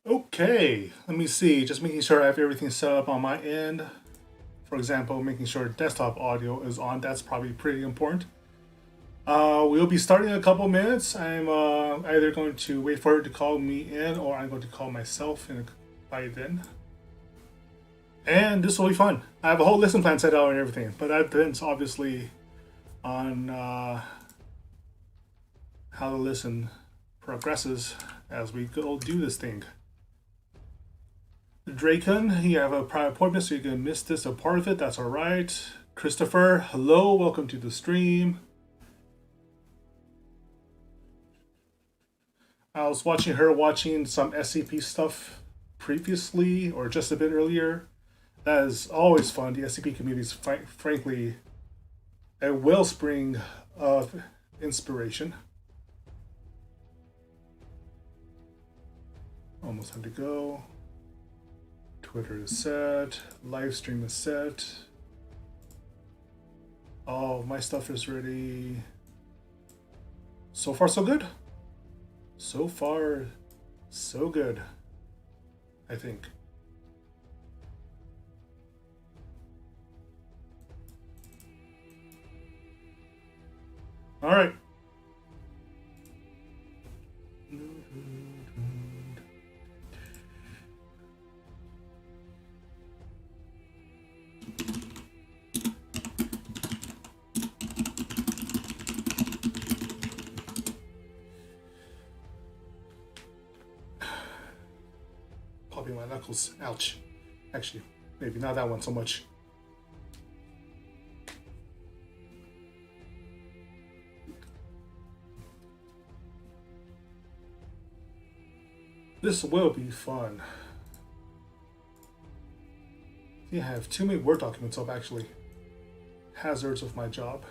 Okay, let me see. Just making sure I have everything set up on my end. For example, making sure desktop audio is on. That's probably pretty important. We'll be starting in a couple minutes. I'm either going to wait for her to call me in or I'm going to call myself by then. And this will be fun. I have a whole lesson plan set out and everything, but that depends obviously on how the lesson progresses as we go do this thing. Dracon, you have a prior appointment, so you're gonna miss this a part of it. That's all right. Christopher, hello, welcome to the stream. I was watching her watching some SCP stuff previously, or just a bit earlier. That is always fun. The SCP community is, frankly, a wellspring of inspiration. Almost time to go. Twitter is set. Live stream is set. All my stuff is ready. So far, so good. So far, so good. I think. All right. Popping my knuckles. Ouch. Actually, maybe not that one so much. This will be fun. I have too many Word documents up actually. Hazards of my job.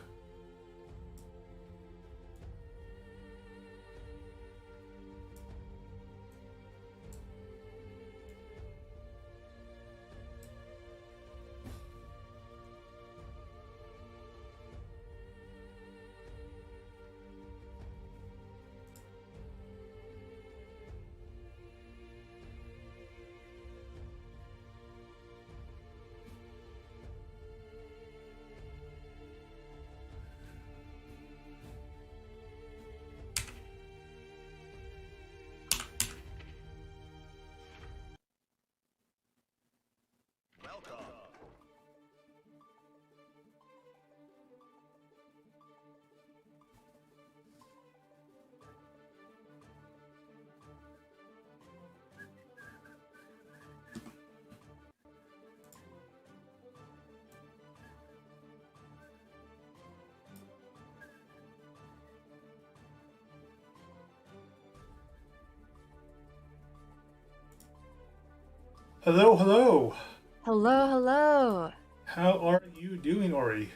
Hello, hello. Hello, hello. How are you doing, Ori?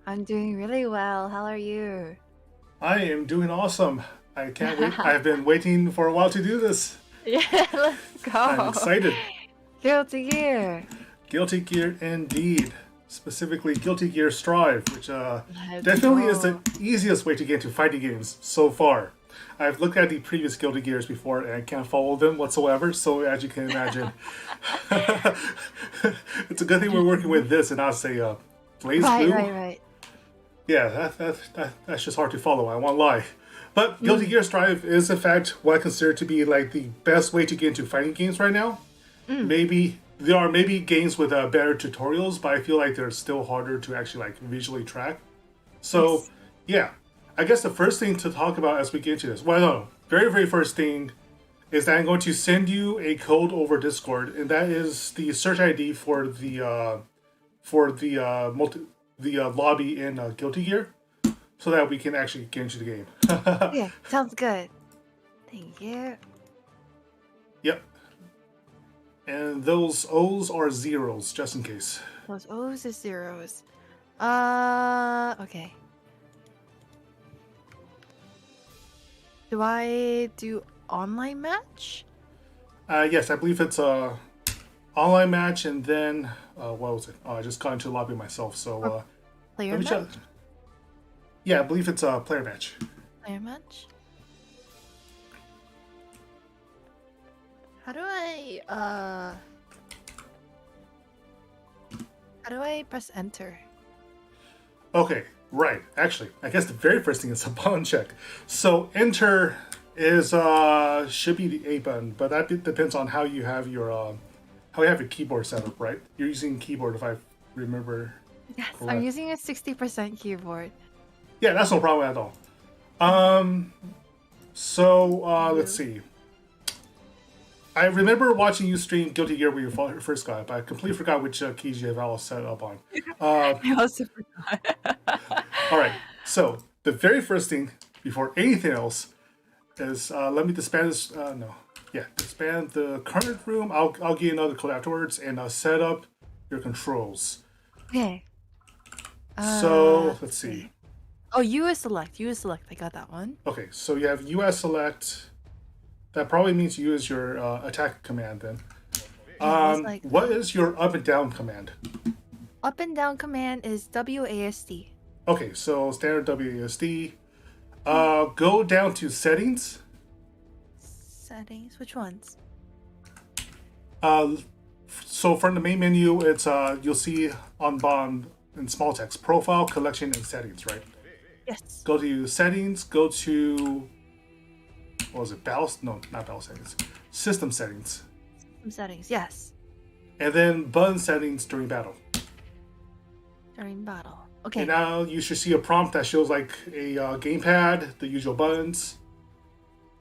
I'm doing really well. How are you? I am doing awesome. I can't wait. I've been waiting for a while to do this. Yeah, let's I'm go. excited. Guilty Gear. Guilty Gear indeed. Specifically, Guilty Gear Strive, which Let's definitely is the go. easiest way to get into fighting games so far. I've looked at the previous Guilty Gears before and I can't follow them whatsoever, so as you can imagine, it's a good thing we're working with this and not, say, Blaze Right, Blue. right, right. Yeah, that's just hard to follow, I won't lie. But Guilty Gear Strive is, in fact, what I consider to be like the best way to get into fighting games right now. Mm. Maybe there are maybe games with better tutorials, but I feel like they're still harder to actually like visually track. So, Yes. yeah, I guess the first thing to talk about as we get into this, well, no, very first thing is that I'm going to send you a code over Discord, and that is the search ID for the lobby in Guilty Gear, so that we can actually get into the game. Yeah, sounds good. Thank you. Yep. And those O's are zeros, just in case. Those O's are zeros. Okay. Do I do online match? Yes, I believe it's a online match, and then what was it? Oh, I just got into the lobby myself, so Or player let me check. match? Yeah, I believe it's a player match. Player match? How do I press enter? Okay, right. Actually, I guess the very first thing is a button check. So enter is should be the A button, but that depends on how you have your keyboard set up, right? You're using keyboard if I remember Yes, correct. I'm using a 60% keyboard. Yeah, that's no problem at all. Let's see. I remember watching you stream Guilty Gear when you first got it, but I completely forgot which keys you have all set up on. I also forgot. All right, so the very first thing before anything else is let me disband this. Disband the current room. I'll give you another code afterwards and set up your controls. Okay. So let's see. Oh, US select. US select. I got that one. Okay, so you have US select. That probably means you use your attack command then. What is your up and down command? Up and down command is WASD. Okay, so standard WASD. Go down to settings. Settings. Which ones? So from the main menu, it's you'll see on bottom in small text profile, collection, and settings, right? Yes. Go to settings. Go to what was it? Not battle settings. System settings. System settings. Yes. And then button settings during battle. During battle. Okay. And now you should see a prompt that shows like a gamepad, the usual buttons.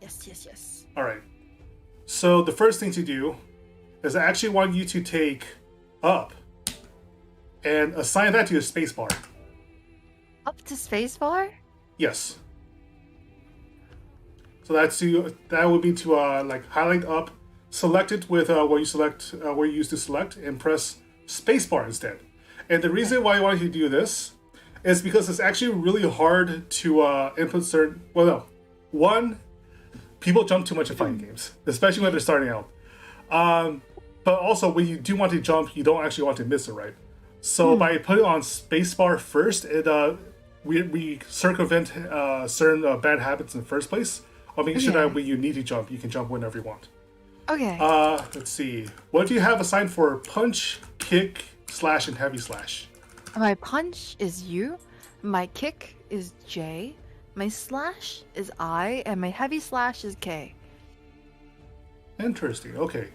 Yes. All right. So the first thing to do is I actually want you to take up and assign that to your spacebar. Up to spacebar? Yes. So that would be to highlight up, select it with where you used to select, and press spacebar instead. And the reason why I want you to do this is because it's actually really hard to input certain. Well, no, one, people jump too much in fighting games, especially when they're starting out. But also, when you do want to jump, you don't actually want to miss it, right? So by putting on spacebar first, we circumvent certain bad habits in the first place. I'll make sure that when you need to jump, you can jump whenever you want. Okay. Let's see. What do you have assigned for punch, kick, slash, and heavy slash? My punch is U. My kick is J. My slash is I. And my heavy slash is K. Interesting. Okay.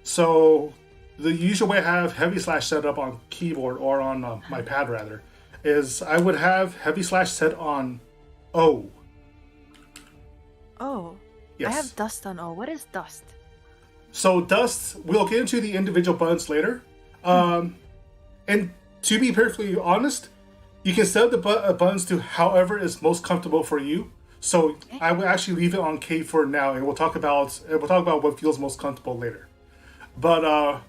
So the usual way I have heavy slash set up on keyboard or on my pad rather is I would have heavy slash set on O. Oh. Yes. I have dust on O. What is dust? So dust, we'll get into the individual buttons later. And to be perfectly honest, you can set up the buttons to however is most comfortable for you. So I will actually leave it on K for now, and we'll talk about what feels most comfortable later. But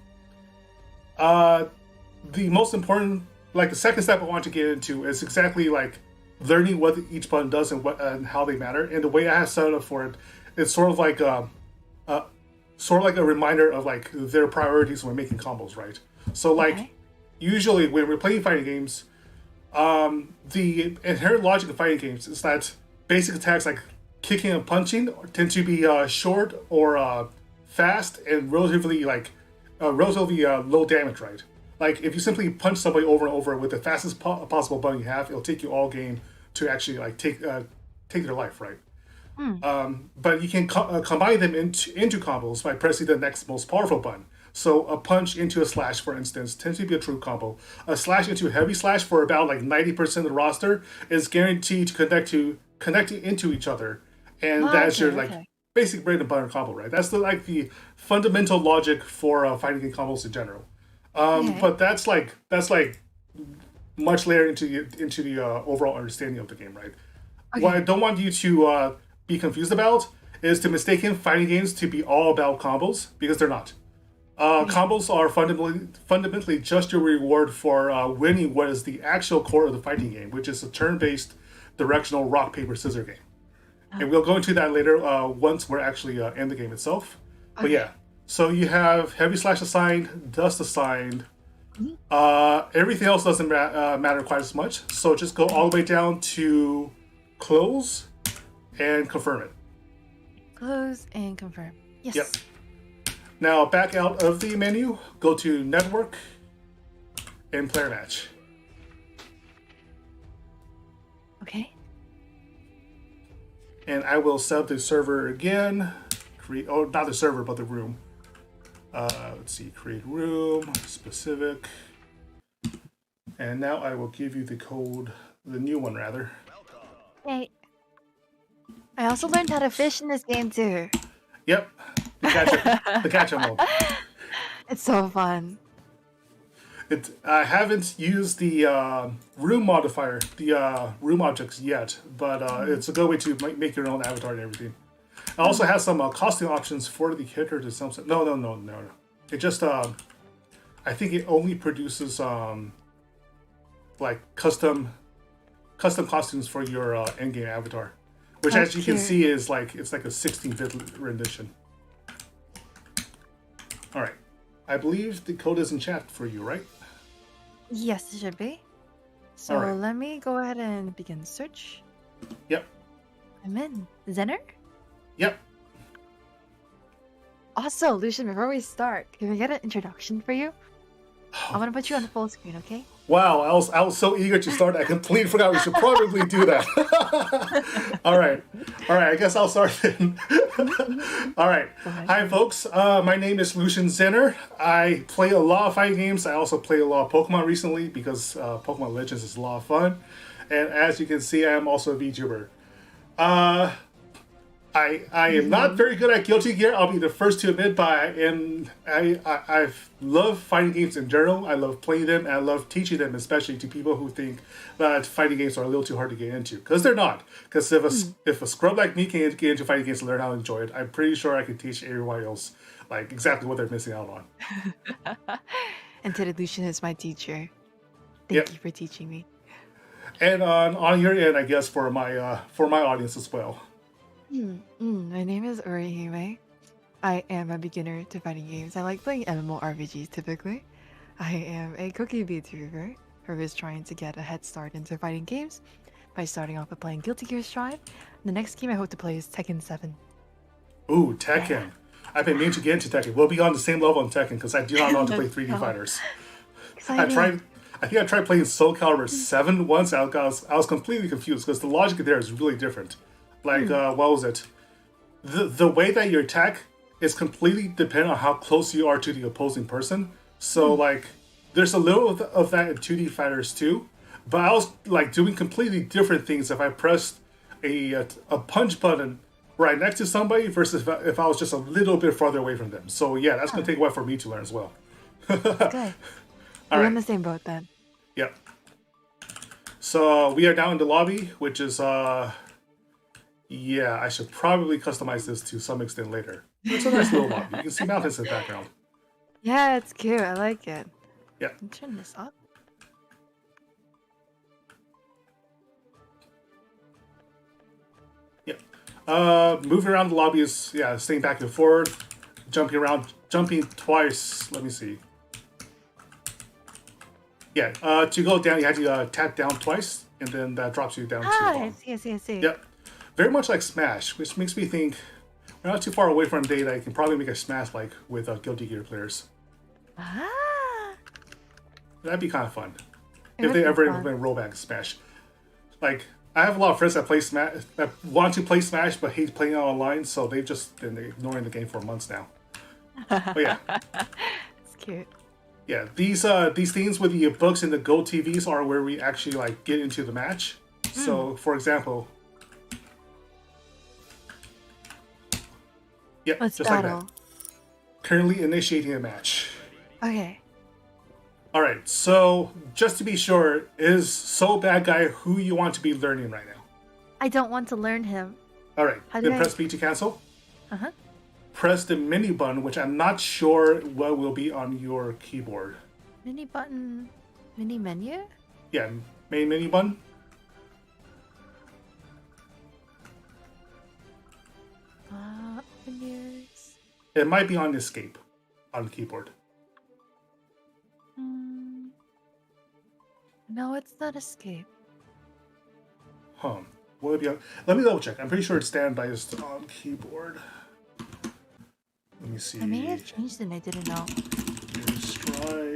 the most important, like the second step I want to get into is exactly like learning what each button does and how they matter. And the way I have set it up for it, it's sort of like a reminder of like their priorities when making combos, right? So like usually when we're playing fighting games, the inherent logic of fighting games is that basic attacks like kicking and punching tend to be short or fast and relatively low damage, right? Like if you simply punch somebody over and over with the fastest possible button you have, it'll take you all game to actually like take their life, right? But you can combine them into combos by pressing the next most powerful button. So a punch into a slash, for instance, tends to be a true combo. A slash into a heavy slash for about like 90% of the roster is guaranteed to connect into each other, and that's your basic bread and butter combo, right? That's the fundamental logic for fighting game combos in general. But that's like much later into the overall understanding of the game, right? What I don't want you to be confused about is to mistaken fighting games to be all about combos, because they're not. Combos are fundamentally just your reward for winning what is the actual core of the fighting game, which is a turn-based directional rock paper scissors game. And we'll go into that later once we're actually in the game itself. But yeah, so you have heavy slash assigned, dust assigned. Everything else doesn't matter quite as much. So just go all the way down to close and confirm it. Close and confirm. Yes. Yep. Now back out of the menu, go to Network and Player Match. Okay. And I will set up the server again. Create, oh, not the server, but the room. Let's see, create room, specific. And now I will give you the code, the new one rather. Hey. I also learned how to fish in this game too. Yep, the catch-up mode. It's so fun. I haven't used the room modifier, the room objects yet, but it's a good way to make your own avatar and everything. It also has some costume options for the character to some. No. It just I think it only produces like custom costumes for your endgame avatar, which, as you can see, is like it's like a 16-bit rendition. All right, I believe the code is in chat for you, right? Yes, it should be. So Alright. let me go ahead and begin search. Yep. I'm in. Zener? Yep. Also, Lucian, before we start, can we get an introduction for you? I'm gonna put you on full screen, okay? Wow, I was so eager to start. I completely forgot we should probably do that. All right. I guess I'll start then. All right. Hi, folks. My name is Lucian Zener. I play a lot of fighting games. I also play a lot of Pokemon recently because Pokemon Legends is a lot of fun. And as you can see, I am also a VTuber. I am not very good at Guilty Gear. I'll be the first to admit, but I love fighting games in general. I love playing them, and I love teaching them, especially to people who think that fighting games are a little too hard to get into, because they're not. Because if a scrub like me can get into fighting games and learn how to enjoy it, I'm pretty sure I can teach everybody else like exactly what they're missing out on. And today Lucian is my teacher. Thank you for teaching me. And on your end, I guess for my audience as well. My name is Orihime. I am a beginner to fighting games. I like playing MMORPGs typically. I am a cookie VTuber who is trying to get a head start into fighting games by starting off with playing Guilty Gear Strive. The next game I hope to play is Tekken 7. Ooh, Tekken. Yeah. I've been meaning to get into Tekken. We'll be on the same level in Tekken because I do not know how to play 3D fighters. I think I tried playing Soul Calibur 7 once. I was completely confused because the logic there is really different. Like, what was it? The way that you attack is completely dependent on how close you are to the opposing person. So, like, there's a little of that in 2D fighters too. But I was, like, doing completely different things if I pressed a punch button right next to somebody versus if I was just a little bit farther away from them. So, yeah, that's going to take a while for me to learn as well. Good. We're in the same boat then. Yep. So, we are now in the lobby, which is... yeah, I should probably customize this to some extent later. It's a nice little lobby. You can see mountains in the background. Yeah, it's cute. I like it. Yeah. Let me turn this up. Yeah. Moving around the lobby is, yeah, staying back and forth. Jumping around, jumping twice. Let me see. Yeah, to go down, you have to tap down twice, and then that drops you down to the bottom. I see. Yep. Very much like Smash, which makes me think we're not too far away from data. I can probably make a Smash like with Guilty Gear players. That'd be kind of fun if they ever implement rollback Smash. Like, I have a lot of friends that play Smash, that want to play Smash but hate playing it online, so they've just been ignoring the game for months now. But yeah, it's cute. Yeah, these things with the books and the Go TVs are where we actually like get into the match. So, for example. Yep, Let's just battle. like that. Currently initiating a match. Okay. Alright, so just to be sure, is So Bad Guy who you want to be learning right now? I don't want to learn him. Alright, then press B to cancel. Uh-huh. Press the mini button, which I'm not sure what will be on your keyboard. Mini button, mini menu? Yeah, main menu button. Open yours. It might be on escape on the keyboard. No, it's not escape. Will it be on? Let me double check. I'm pretty sure it's standby is on keyboard. Let me see. I may have changed it and I didn't know. Here's Drive,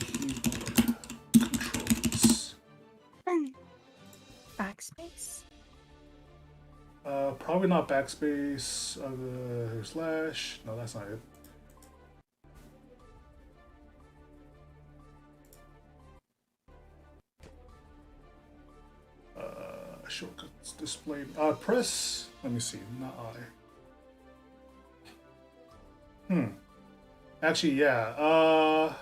keyboard, controls. Backspace? Probably not backspace. Slash. No, that's not it. Shortcuts displayed. Press. Let me see. Not I. Actually, yeah.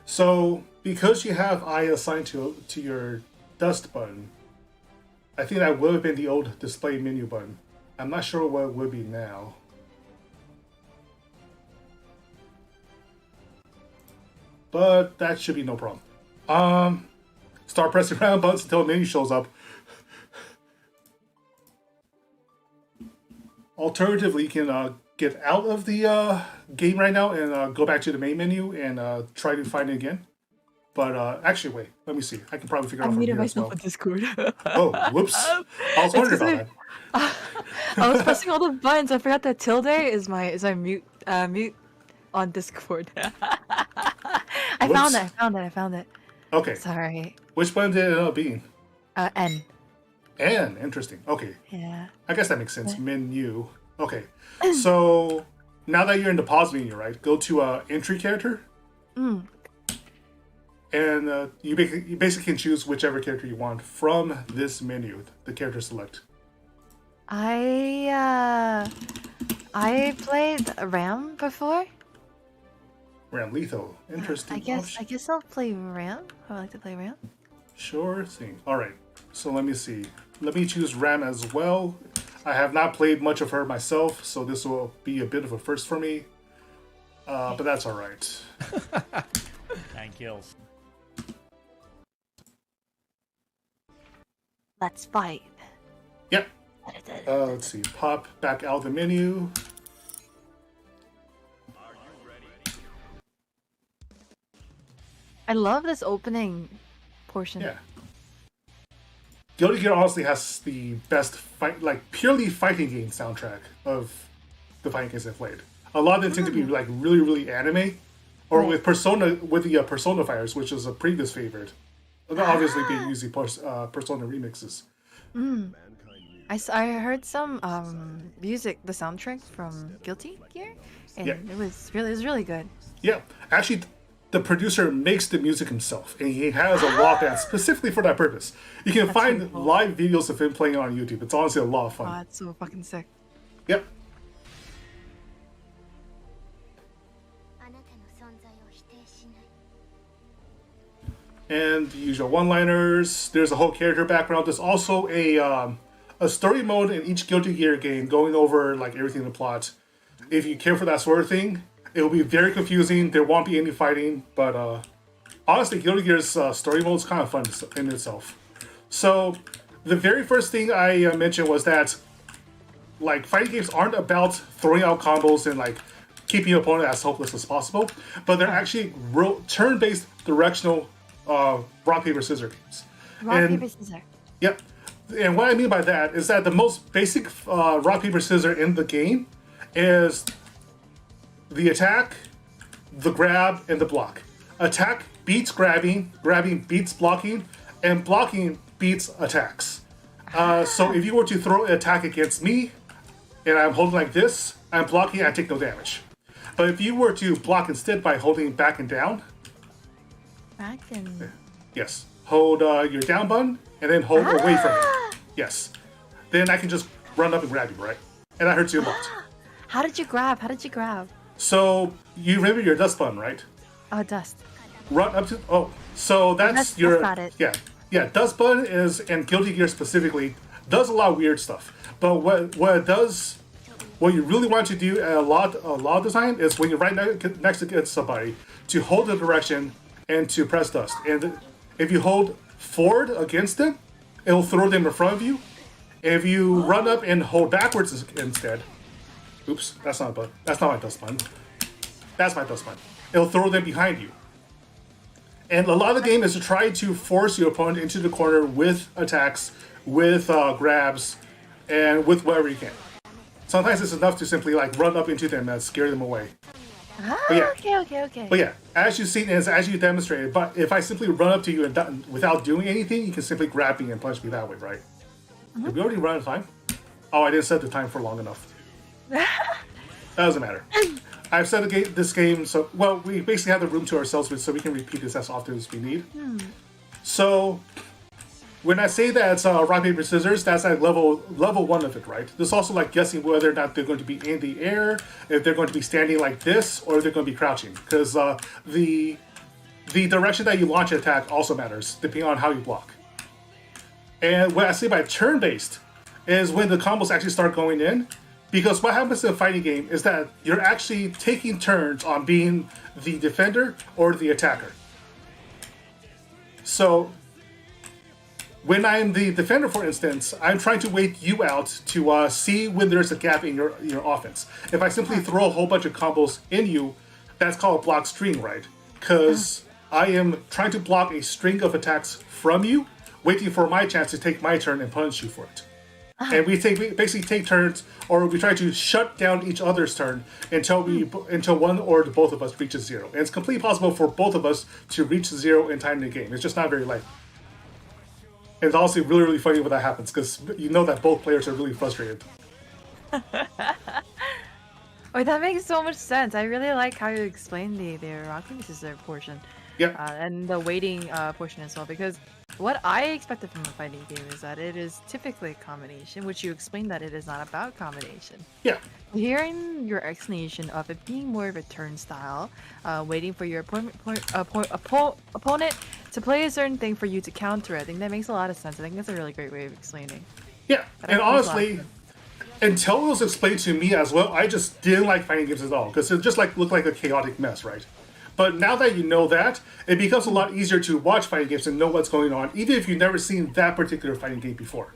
So because you have I assigned to your dust button, I think that would have been the old display menu button. I'm not sure what it would be now. But that should be no problem. Start pressing round buttons until a menu shows up. Alternatively, you can get out of the game right now and go back to the main menu and try to find it again. But actually, wait. Let me see. I can probably figure it out from here as well. I muted myself on Discord. Oh, whoops. I was wondering about that. I was pressing all the buttons. I forgot that tilde is my mute on Discord. I found it. Okay. Sorry. Which button did it end up being? N. N. Interesting. Okay. Yeah. I guess that makes sense. Menu. Okay. So now that you're in the pause menu, right? Go to entry character. And you basically can choose whichever character you want from this menu, the character select. I played Ram before. Ram lethal. Interesting. I guess I'll play Ram. I would like to play Ram. Sure thing. All right. So let me see. Let me choose Ram as well. I have not played much of her myself, so this will be a bit of a first for me. But that's all right. 9 kills. Let's fight. Yep. Let's see. Pop back out of the menu. I love this opening portion. Yeah. Guilty Gear honestly has the best purely fighting game soundtrack of the fighting games I've played. A lot of them tend to be like really, really anime, or with the Persona Fires, which is a previous favorite. Obviously, being using Persona remixes. I heard some music, the soundtrack from Guilty Gear, and it was really good. Yeah, actually, the producer makes the music himself, and he has a rock band specifically for that purpose. You can find really cool. live videos of him playing on YouTube. It's honestly a lot of fun. Oh, that's so fucking sick. Yep. And the usual one-liners. There's a whole character background. There's also a story mode in each Guilty Gear game, going over like everything in the plot. If you care for that sort of thing, it will be very confusing. There won't be any fighting, but honestly, Guilty Gear's story mode is kind of fun in itself. So, the very first thing I mentioned was that like fighting games aren't about throwing out combos and like keeping your opponent as hopeless as possible, but they're actually turn-based directional rock paper scissors games. Paper, scissors. Yep. And what I mean by that is that the most basic rock paper scissors in the game is the attack, the grab, and the block. Attack beats grabbing, grabbing beats blocking, and blocking beats attacks. So if you were to throw an attack against me, and I'm holding like this, I'm blocking, I take no damage. But if you were to block instead by holding back and down, yes, hold your down button, and then hold away from it. Yes. Then I can just run up and grab you, right? And that hurts you a lot. How did you grab? So, you remember your dust button, right? Oh, dust. Run up to... Oh, so that's your... That's got it. Yeah, dust button is, and Guilty Gear specifically, does a lot of weird stuff. But what it does... What you really want to do at a lot of the time is when you're right next to somebody, to hold the direction and to press dust. And if you hold forward against them, it'll throw them in front of you. If you run up and hold backwards instead... Oops, that's not my dust button. That's my dust button. It'll throw them behind you. And a lot of the game is to try to force your opponent into the corner with attacks with grabs, and with whatever you can. Sometimes it's enough to simply like run up into them and scare them away. Ah, okay. But yeah, as you've seen, as you demonstrated, but if I simply run up to you and without doing anything, you can simply grab me and punch me that way, right? Did we already run out of time? Oh, I didn't set the time for long enough. That doesn't matter. I've set this game so well. We basically have the room to ourselves, so we can repeat this as often as we need. So when I say that it's rock paper scissors, that's like level 1 of it, right? There's also like guessing whether or not they're going to be in the air, if they're going to be standing like this, or if they're going to be crouching, because the direction that you launch an attack also matters depending on how you block. And what I say by turn-based is when the combos actually start going in, because what happens in a fighting game is that you're actually taking turns on being the defender or the attacker. So when I'm the defender, for instance, I'm trying to wait you out to see when there's a gap in your offense. If I simply throw a whole bunch of combos in you, that's called a block string, right? Because I am trying to block a string of attacks from you, waiting for my chance to take my turn and punish you for it. And we basically take turns, or we try to shut down each other's turn until one or both of us reaches 0. And it's completely possible for both of us to reach 0 in time in the game. It's just not very likely. And it's honestly really, really funny when that happens, because you know that both players are really frustrated. Oh, that makes so much sense. I really like how you explained the rock paper scissors portion. Yep. And the waiting portion as well, because what I expected from a fighting game is that it is typically a combination, which you explained that it is not about combination. Yeah. Hearing your explanation of it being more of a turn style, waiting for your opponent to play a certain thing for you to counter it, I think that makes a lot of sense. I think that's a really great way of explaining. Yeah, and honestly, until it was explained to me as well, I just didn't like fighting games at all, because it just like looked like a chaotic mess, right? But now that you know that, it becomes a lot easier to watch fighting games and know what's going on, even if you've never seen that particular fighting game before.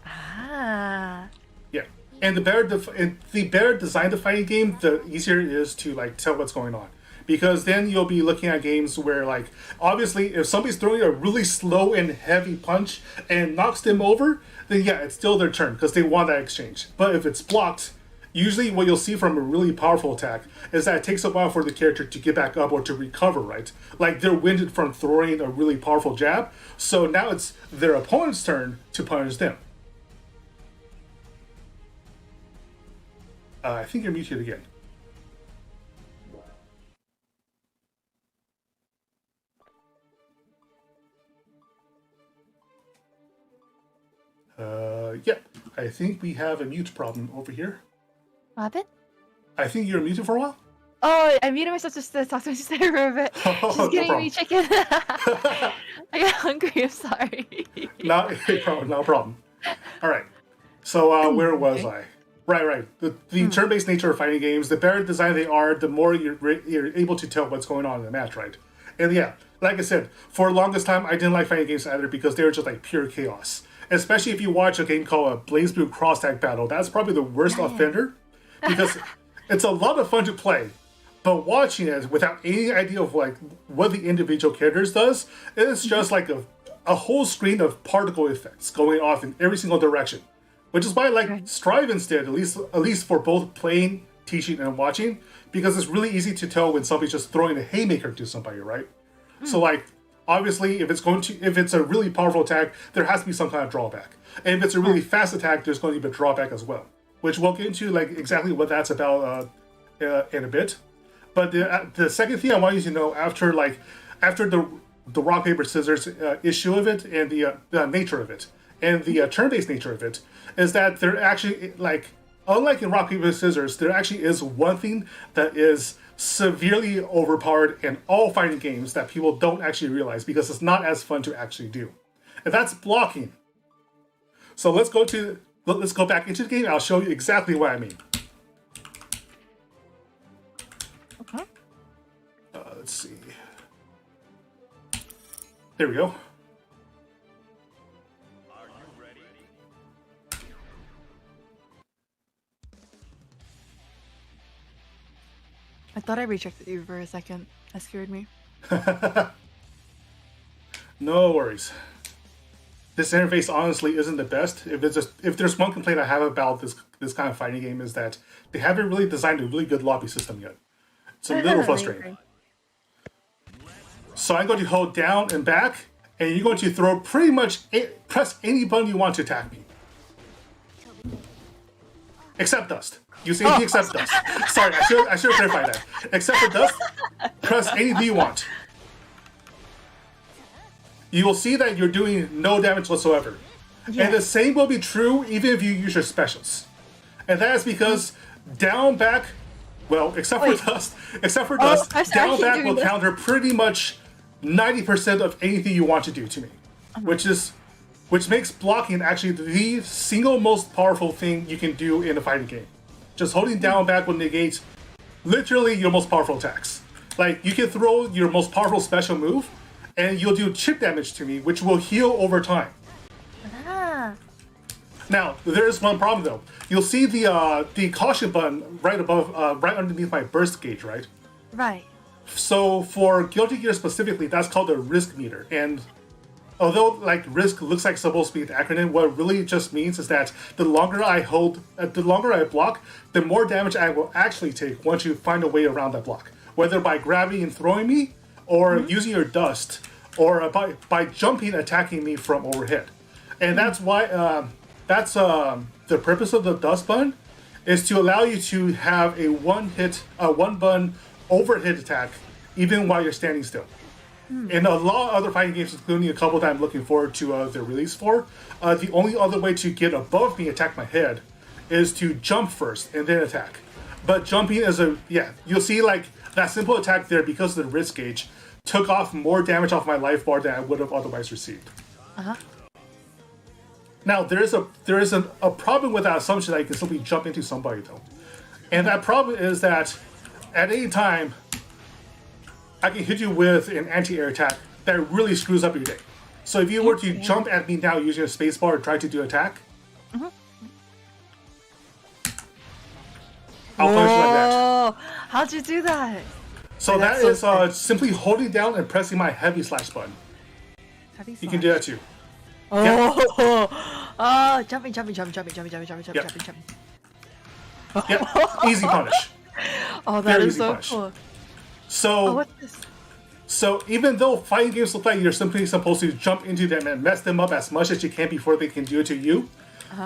Ah. Yeah, and the better design the fighting game, the easier it is to like tell what's going on. Because then you'll be looking at games where, like, obviously, if somebody's throwing a really slow and heavy punch and knocks them over, then yeah, it's still their turn because they want that exchange. But if it's blocked, usually what you'll see from a really powerful attack is that it takes a while for the character to get back up or to recover, right? Like, they're winded from throwing a really powerful jab, so now it's their opponent's turn to punish them. I think you're muted again. Yeah, I think we have a mute problem over here. What happened? I think you're muted for a while. Oh, I muted myself just to talk to my sister for a bit. She's getting me chicken. I got hungry, I'm sorry. No problem. All right. So where was I? Right. The turn-based nature of fighting games, the better designed they are, the more you're able to tell what's going on in the match, right? And yeah, like I said, for the longest time, I didn't like fighting games either because they were just like pure chaos. Especially if you watch a game called a Blaze Blue Cross Tag Battle, that's probably the worst offender because it's a lot of fun to play. But watching it without any idea of like what the individual characters does, it's just like a whole screen of particle effects going off in every single direction. Which is why I like Strive instead, at least for both playing, teaching, and watching, because it's really easy to tell when somebody's just throwing a haymaker to somebody, right? So like, obviously, if it's a really powerful attack, there has to be some kind of drawback. And if it's a really fast attack, there's going to be a drawback as well, which we'll get into like exactly what that's about in a bit. But the second thing I want you to know after the rock paper scissors issue of it and the nature of it and the turn-based nature of it is that there actually, like, unlike in rock paper scissors, there actually is one thing that is severely overpowered in all fighting games that people don't actually realize because it's not as fun to actually do, and that's blocking. So let's go back into the game. I'll show you exactly what I mean. Okay. Let's see. There we go. I thought I rejected you for a second. That scared me. No worries. this interface honestly isn't the best. If there's one complaint I have about this kind of fighting game is that they haven't really designed a really good lobby system yet. It's a little frustrating. So I'm going to hold down and back, and you're going to throw press any button you want to attack me. Except dust. You say except dust. Sorry, I should have clarified that. Except for dust, press anything you want. You will see that you're doing no damage whatsoever. Yeah. And the same will be true even if you use your specials. And that is because down, back, well, except for dust, down, back will counter pretty much 90% of anything you want to do to me. Which makes blocking actually the single most powerful thing you can do in a fighting game. Just holding down, back will negate literally your most powerful attacks. Like, you can throw your most powerful special move, and you'll do chip damage to me, which will heal over time. Now, there is one problem though. You'll see the caution button right above, right underneath my burst gauge, right? Right. So for Guilty Gear specifically, that's called a risk meter. And although like risk looks like supposed to be an acronym, what it really just means is that the longer I block, the more damage I will actually take once you find a way around that block. Whether by grabbing and throwing me, or using your dust, or by jumping, attacking me from overhead. And that's why, the purpose of the dust button is to allow you to have a one button overhead attack even while you're standing still. In a lot of other fighting games, including a couple that I'm looking forward to their release for, the only other way to get above me, attack my head, is to jump first and then attack. But jumping is you'll see like that simple attack there, because of the risk gauge, took off more damage off my life bar than I would have otherwise received. Now, there is a problem with that assumption that you can simply jump into somebody, though. And that problem is that at any time, I can hit you with an anti-air attack that really screws up your day. So if you were to jump at me now using a spacebar and try to do attack, I'll punish you like that. How'd you do that? So that is simply holding down and pressing my heavy slash button. You can do that too. Jumping. Yep, easy punish. Oh, that is so cool. So, what's this? So even though fighting games look like you're simply supposed to jump into them and mess them up as much as you can before they can do it to you,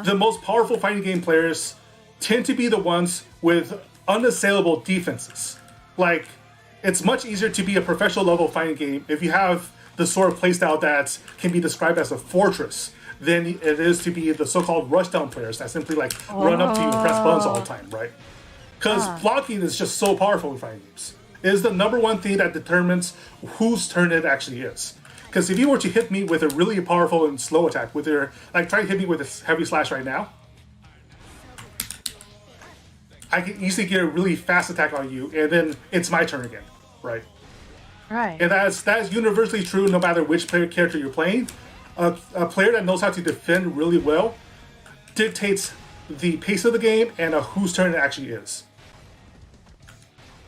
the most powerful fighting game players tend to be the ones with unassailable defenses. Like, it's much easier to be a professional level fighting game if you have the sort of playstyle that can be described as a fortress than it is to be the so-called rushdown players that simply like run up to you and press buttons all the time, right? Because blocking is just so powerful in fighting games. It is the number one thing that determines whose turn it actually is. Because if you were to hit me with a really powerful and slow attack, with your try to hit me with a heavy slash right now, I can easily get a really fast attack on you, and then it's my turn again, right? Right. And that is universally true no matter which character you're playing. A player that knows how to defend really well dictates the pace of the game and whose turn it actually is.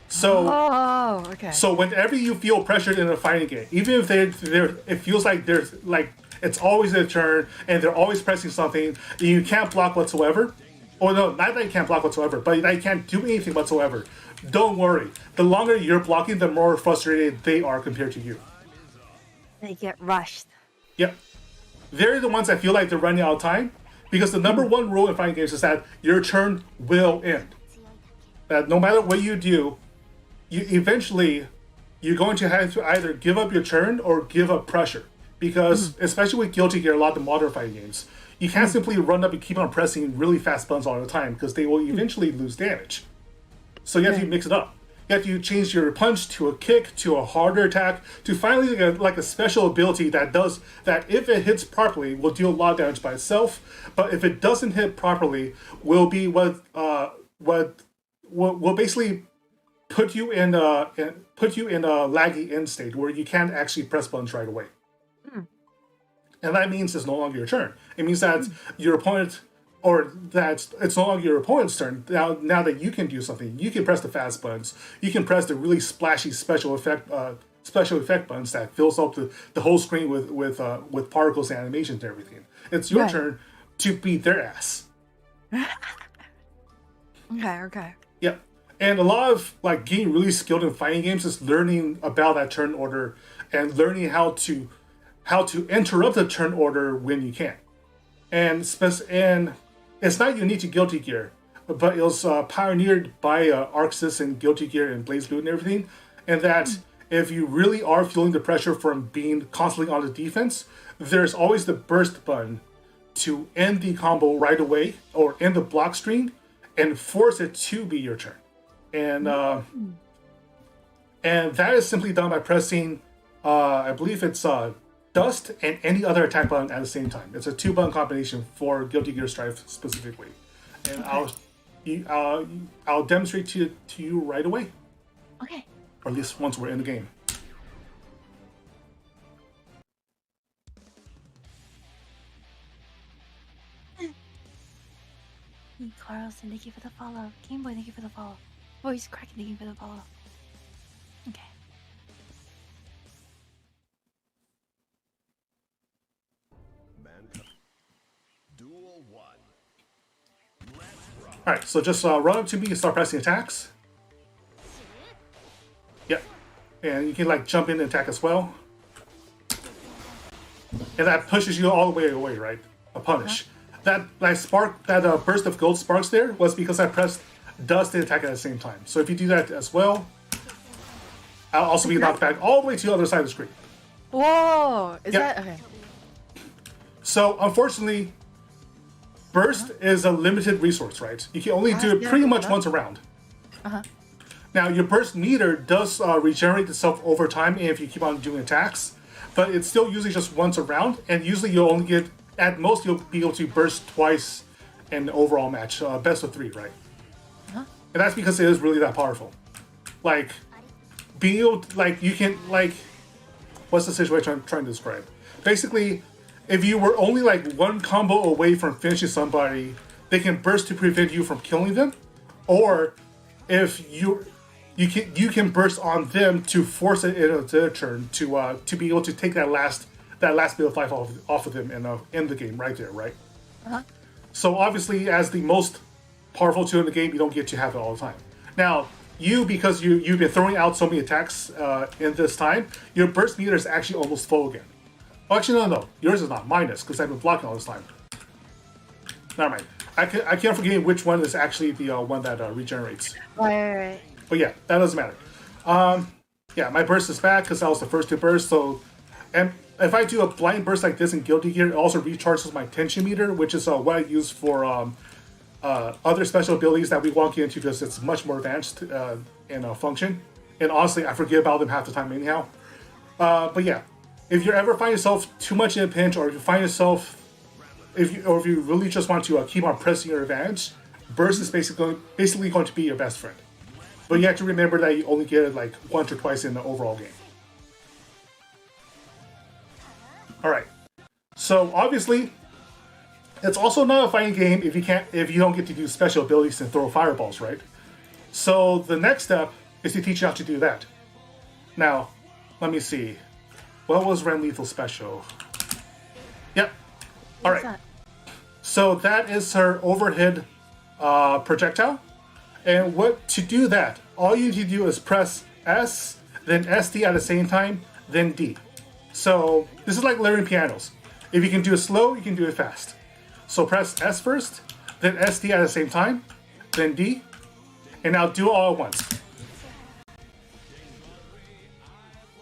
So, so whenever you feel pressured in a fighting game, even if it feels like it's always their turn and they're always pressing something, and you can't block whatsoever. Or no, not that you can't block whatsoever, but that you can't do anything whatsoever. Don't worry. The longer you're blocking, the more frustrated they are compared to you. They get rushed. Yep. They're the ones that feel like they're running out of time, because the number one rule in fighting games is that your turn will end. That no matter what you do, you're going to have to either give up your turn or give up pressure. Because, especially with Guilty Gear, a lot of the modern fighting games, you can't simply run up and keep on pressing really fast buttons all the time, because they will eventually lose damage. So you have to mix it up. You have to change your punch to a kick, to a harder attack, to finally like a special ability that if it hits properly will deal a lot of damage by itself, but if it doesn't hit properly will be what will basically put you in a laggy end state where you can't actually press buttons right away. And that means it's no longer your turn. It means that your opponent, or that it's no longer your opponent's turn. Now that you can do something, you can press the fast buttons. You can press the really splashy special effect special effect buttons that fills up the whole screen with particles and animations and everything. It's your Right. turn to beat their ass. Okay. Yep. And a lot of like getting really skilled in fighting games is learning about that turn order and learning how to interrupt the turn order when you can. And it's not unique to Guilty Gear, but it was pioneered by Arxis and Guilty Gear and BlazBlue and everything. And that if you really are feeling the pressure from being constantly on the defense, there's always the burst button to end the combo right away or end the block string and force it to be your turn. And that is simply done by pressing, I believe it's Dust and any other attack button at the same time. It's a 2-button combination for Guilty Gear Strive specifically. And I'll demonstrate to you right away. Okay. Or at least once we're in the game. Carlson, thank you for the follow. Gameboy, thank you for the follow. Voice cracking, thank you for the follow. Okay. Duel 1. Let's rock. Alright, so just run up to me and start pressing attacks. Yep. And you can like jump in and attack as well. And that pushes you all the way away, right? A punish. That burst of gold sparks there was because I pressed Dust and attack at the same time. So if you do that as well, I'll also be knocked back all the way to the other side of the screen. Whoa! Is Yep. that okay? So unfortunately, burst is a limited resource, right? You can only do it pretty much once a round. Now your burst meter does regenerate itself over time if you keep on doing attacks, but it's still usually just once a round, and usually you'll only get, at most you'll be able to burst twice in the overall match, best of 3, right? And that's because it is really that powerful. Like, being able to, like, you can, like, what's the situation I'm trying to describe? Basically, if you were only like one combo away from finishing somebody, they can burst to prevent you from killing them, or if you can burst on them to force it into their turn to be able to take that last bit of life off of them and end the game right there, right? So obviously, as the most powerful tool in the game, you don't get to have it all the time. Now, because you've been throwing out so many attacks in this time, your burst meter is actually almost full again. Oh, actually, no. Yours is not. Mine is, because I've been blocking all this time. Never mind. I can't forget which one is actually the one that regenerates. Right. But yeah, that doesn't matter. Yeah, my burst is back because I was the first to burst. So, and if I do a blind burst like this in Guilty Gear, it also recharges my tension meter, which is what I use for other special abilities that we won't get into because it's much more advanced in function. And honestly, I forget about them half the time anyhow. But yeah, if you ever find yourself too much in a pinch, or if you find yourself, if you really just want to keep on pressing your advantage, burst is basically going to be your best friend. But you have to remember that you only get it like once or twice in the overall game. Alright. So obviously, it's also not a fighting game if you don't get to do special abilities and throw fireballs, right? So the next step is to teach you how to do that. Now, let me see. What was Ren Lethal special? Yep. Alright. That? So that is her overhead projectile. And to do that, all you need to do is press S, then SD at the same time, then D. So this is like learning pianos. If you can do it slow, you can do it fast. So press S first, then SD at the same time, then D, and now do it all at once.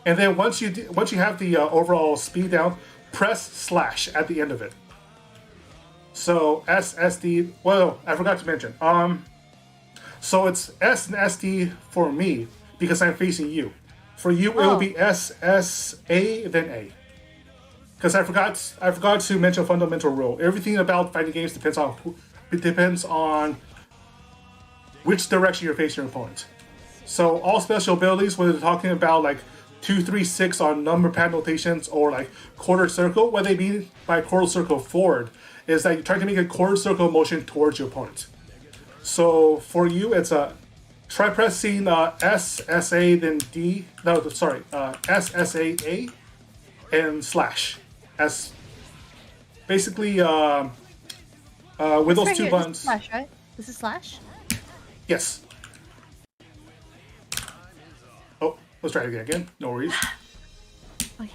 And then once you have the overall speed down, press slash at the end of it. So S, SD. Well, I forgot to mention. So it's S and SD for me because I'm facing you. For you, it will be S, S, A, then A. Because I forgot to mention a fundamental rule. Everything about fighting games depends on which direction you're facing your opponent. So all special abilities, whether they're talking about like 2, 3, 6 on number pad notations or like quarter circle, what they mean by quarter circle forward is that you're trying to make a quarter circle motion towards your opponent. So for you, it's a try pressing SSA then D. No, sorry, SSAA and slash. As basically with those right two here. buttons. This is slash, right? This is slash. Yes. Oh, let's try it again. No worries. Okay,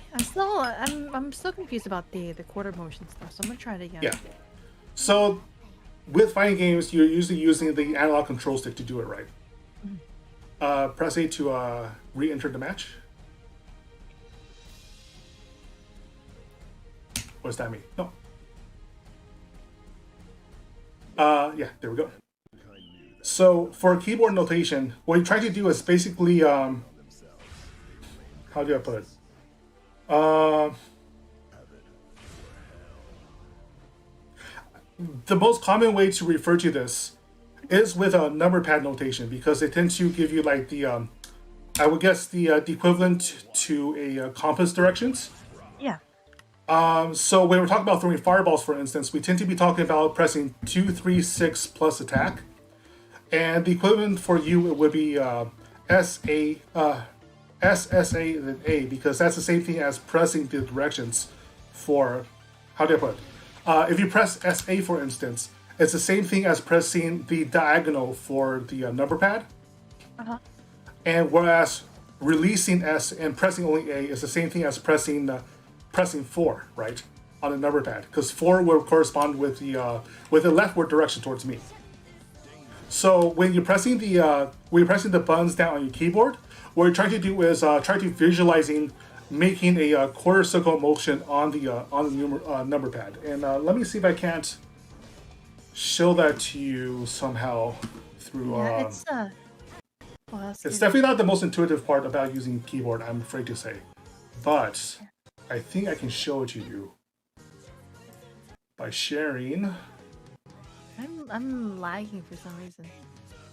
I'm still confused about the quarter motion stuff, so I'm gonna try it again. Yeah. So with fighting games, you're usually using the analog control stick to do it right. Press A to re-enter the match. What does that mean? No. Yeah, there we go. So for keyboard notation, what you're trying to do is basically, how do I put it? The most common way to refer to this is with a number pad notation because they tend to give you like the, I would guess the equivalent to a compass directions. Yeah. So when we're talking about throwing fireballs, for instance, we tend to be talking about pressing 2, 3, 6 plus attack, and the equivalent for you it would be SSA then A because that's the same thing as pressing the directions for how do I put it? If you press SA, for instance, it's the same thing as pressing the diagonal for the number pad. And whereas releasing S and pressing only A is the same thing as pressing 4, right, on the number pad, because 4 will correspond with the leftward direction towards me. So when you're pressing the buttons down on your keyboard, what you're trying to do is try to visualizing making a quarter circle motion on the number pad. And let me see if I can't show that to you somehow through. Yeah, it's definitely not the most intuitive part about using keyboard, I'm afraid to say, but I think I can show it to you by sharing. I'm lagging for some reason.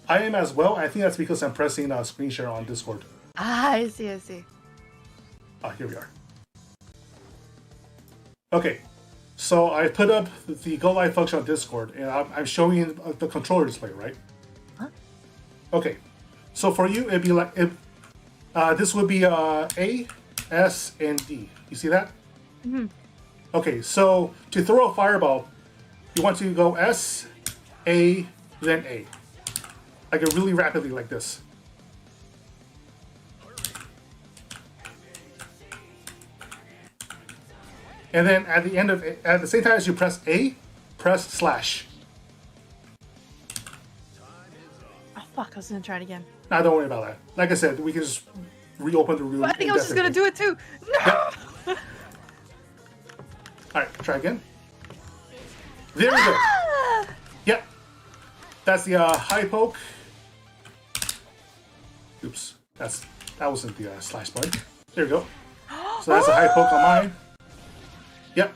I am as well. I think that's because I'm pressing screen share on Discord. Ah, I see. Here we are. Okay, so I put up the Go Live function on Discord, and I'm showing the controller display, right? Huh? Okay, so for you, it'd be like this would be A, S, and D. You see that? Mm-hmm. Okay, so to throw a fireball, you want to go S, A, then A, like really rapidly, like this. And then at the end of it, at the same time as you press A, press slash. Oh fuck! I was gonna try it again. Nah, don't worry about that. Like I said, we can just reopen the room. I think I was just gonna do it too. No. Yep. All right, try again. There we go. Yep, that's the high poke. Oops, that wasn't the slash button. There we go. So that's a high poke on mine. Yep.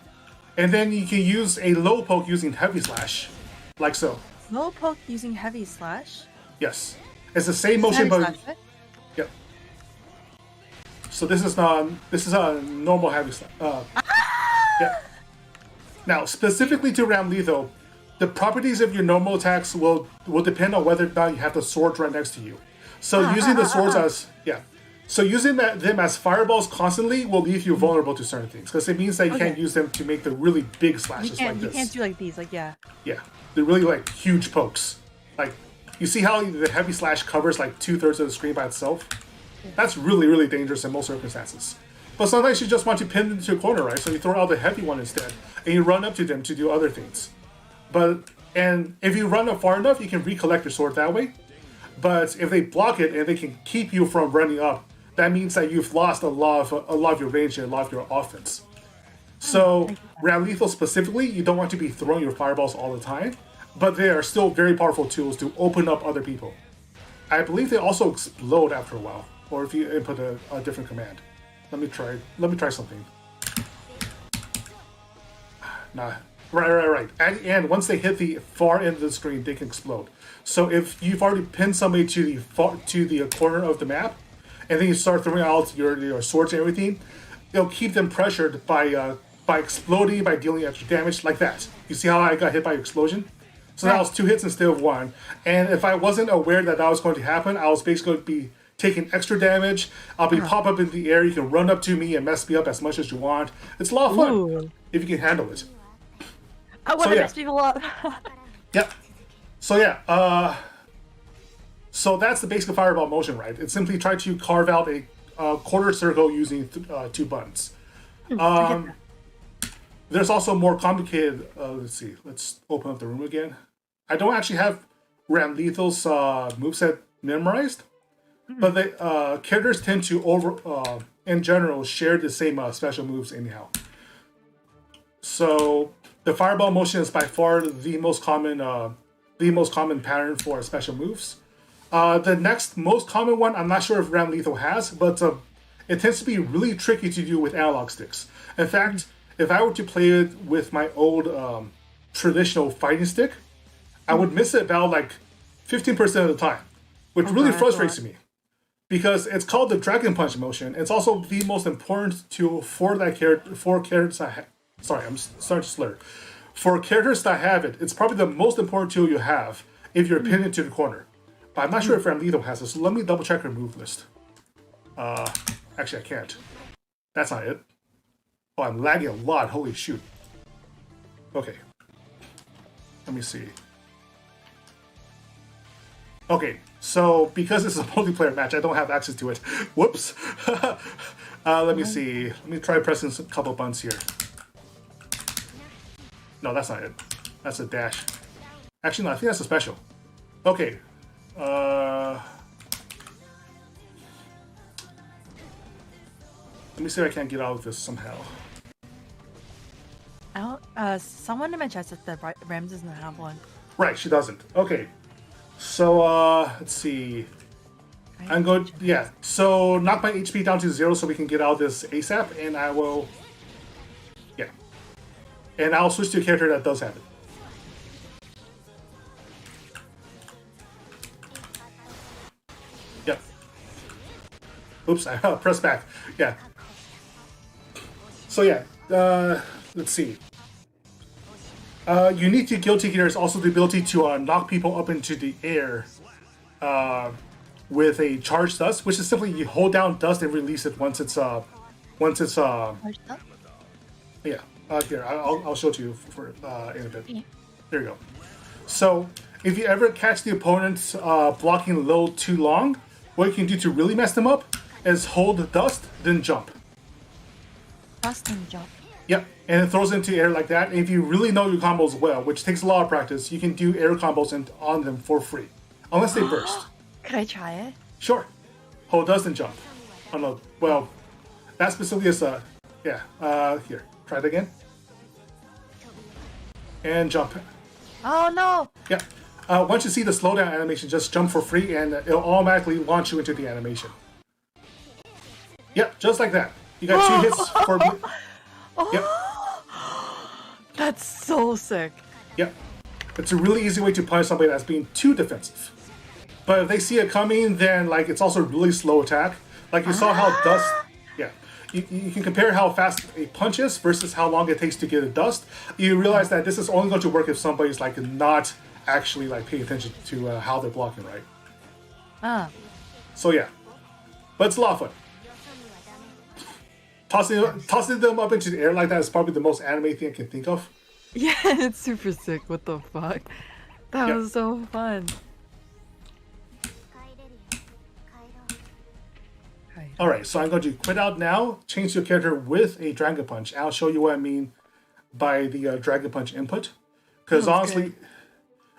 And then you can use a low poke using heavy slash, like so. Low poke using heavy slash. Yes. It's the same motion, Heavy but slash, right? yep. So this is a normal heavy slash. Yeah. Now, specifically to ram lethal, the properties of your normal attacks will depend on whether or not you have the swords right next to you. So using the swords as So using them as fireballs constantly will leave you vulnerable to certain things, because it means that you can't use them to make the really big slashes like this. You can't do like these, like yeah. Yeah, they're really like huge pokes. Like, you see how the heavy slash covers like 2/3 of the screen by itself? That's really, really dangerous in most circumstances. But sometimes you just want to pin them to a corner, right? So you throw out the heavy one instead, and you run up to them to do other things. And if you run up far enough, you can recollect your sword that way. But if they block it and they can keep you from running up, that means that you've lost a lot of your range and a lot of your offense. So, ram lethal specifically, you don't want to be throwing your fireballs all the time, but they are still very powerful tools to open up other people. I believe they also explode after a while, or if you input a different command. Let me try something. Nah. Right. At the end, once they hit the far end of the screen, they can explode. So if you've already pinned somebody to the corner of the map, and then you start throwing out your swords and everything, it'll keep them pressured by exploding, by dealing extra damage, like that. You see how I got hit by explosion? So that was 2 hits instead of 1. And if I wasn't aware that that was going to happen, I was basically going to be taking extra damage. I'll be pop up in the air. You can run up to me and mess me up as much as you want. It's a lot of fun Ooh. if you can handle it. I want to mess people up. Yep. So yeah, so that's the basic fireball motion, right? It's simply try to carve out a quarter circle using 2 buttons. There's also more complicated. Let's see. Let's open up the room again. I don't actually have Ram Lethal's moveset memorized, but the characters tend to in general, share the same special moves anyhow. So the fireball motion is by far the most common pattern for special moves. The next most common one, I'm not sure if Ram Lethal has, but it tends to be really tricky to do with analog sticks. In fact, if I were to play it with my old traditional fighting stick, I would miss it about like 15% of the time, which really frustrates me. Because it's called the Dragon Punch motion. It's also the most important tool for that character. For characters that sorry, I'm starting to slur. For characters that have it, it's probably the most important tool you have if you're pinned into the corner. But I'm not sure if Ram Lethal has this. So let me double check her move list. Actually, I can't. That's not it. Oh, I'm lagging a lot. Holy shoot. Okay. Let me see. Okay, so because this is a multiplayer match, I don't have access to it. Whoops. Let me see. Let me try pressing a couple buttons here. No, that's not it. That's a dash. Actually, no, I think that's a special. Okay. Let me see if I can't get out of this somehow. Someone in my chat said that Ram doesn't have one. Right, she doesn't. Okay. So, let's see. I'm going, yeah. So, knock my HP down to 0 so we can get out of this ASAP, and I will, yeah. And I'll switch to a character that does have it. Yep. Oops, I pressed back. Yeah. So, yeah. Let's see. Unique to Guilty Gear is also the ability to knock people up into the air with a charged dust, which is simply you hold down dust and release it once it's yeah. Here, I'll show it to you for in a bit. Yeah. There you go. So if you ever catch the opponent blocking a little too long, what you can do to really mess them up is hold the dust, then jump. Dust and jump. Yep, and it throws into air like that. And if you really know your combos well, which takes a lot of practice, you can do air combos on them for free, unless they burst. Could I try it? Sure. Hold dust and jump. Oh no, well, that specifically is yeah. Here, try it again. And jump. Oh no! Yeah. Once you see the slowdown animation, just jump for free, and it'll automatically launch you into the animation. Yep, just like that. You got 2 hits for. Yep. That's so sick. Yep. It's a really easy way to punish somebody that's being too defensive. But if they see it coming, then like it's also a really slow attack. Like you saw how dust. Yeah. You can compare how fast a punch is versus how long it takes to get a dust. You realize that this is only going to work if somebody's like not actually like paying attention to how they're blocking, right? So yeah. But it's a lot of fun. Tossing them up into the air like that is probably the most anime thing I can think of. Yeah, it's super sick. What the fuck? That was so fun. Alright, so I'm going to quit out now, change to a character with a Dragon Punch. I'll show you what I mean by the Dragon Punch input. Because honestly,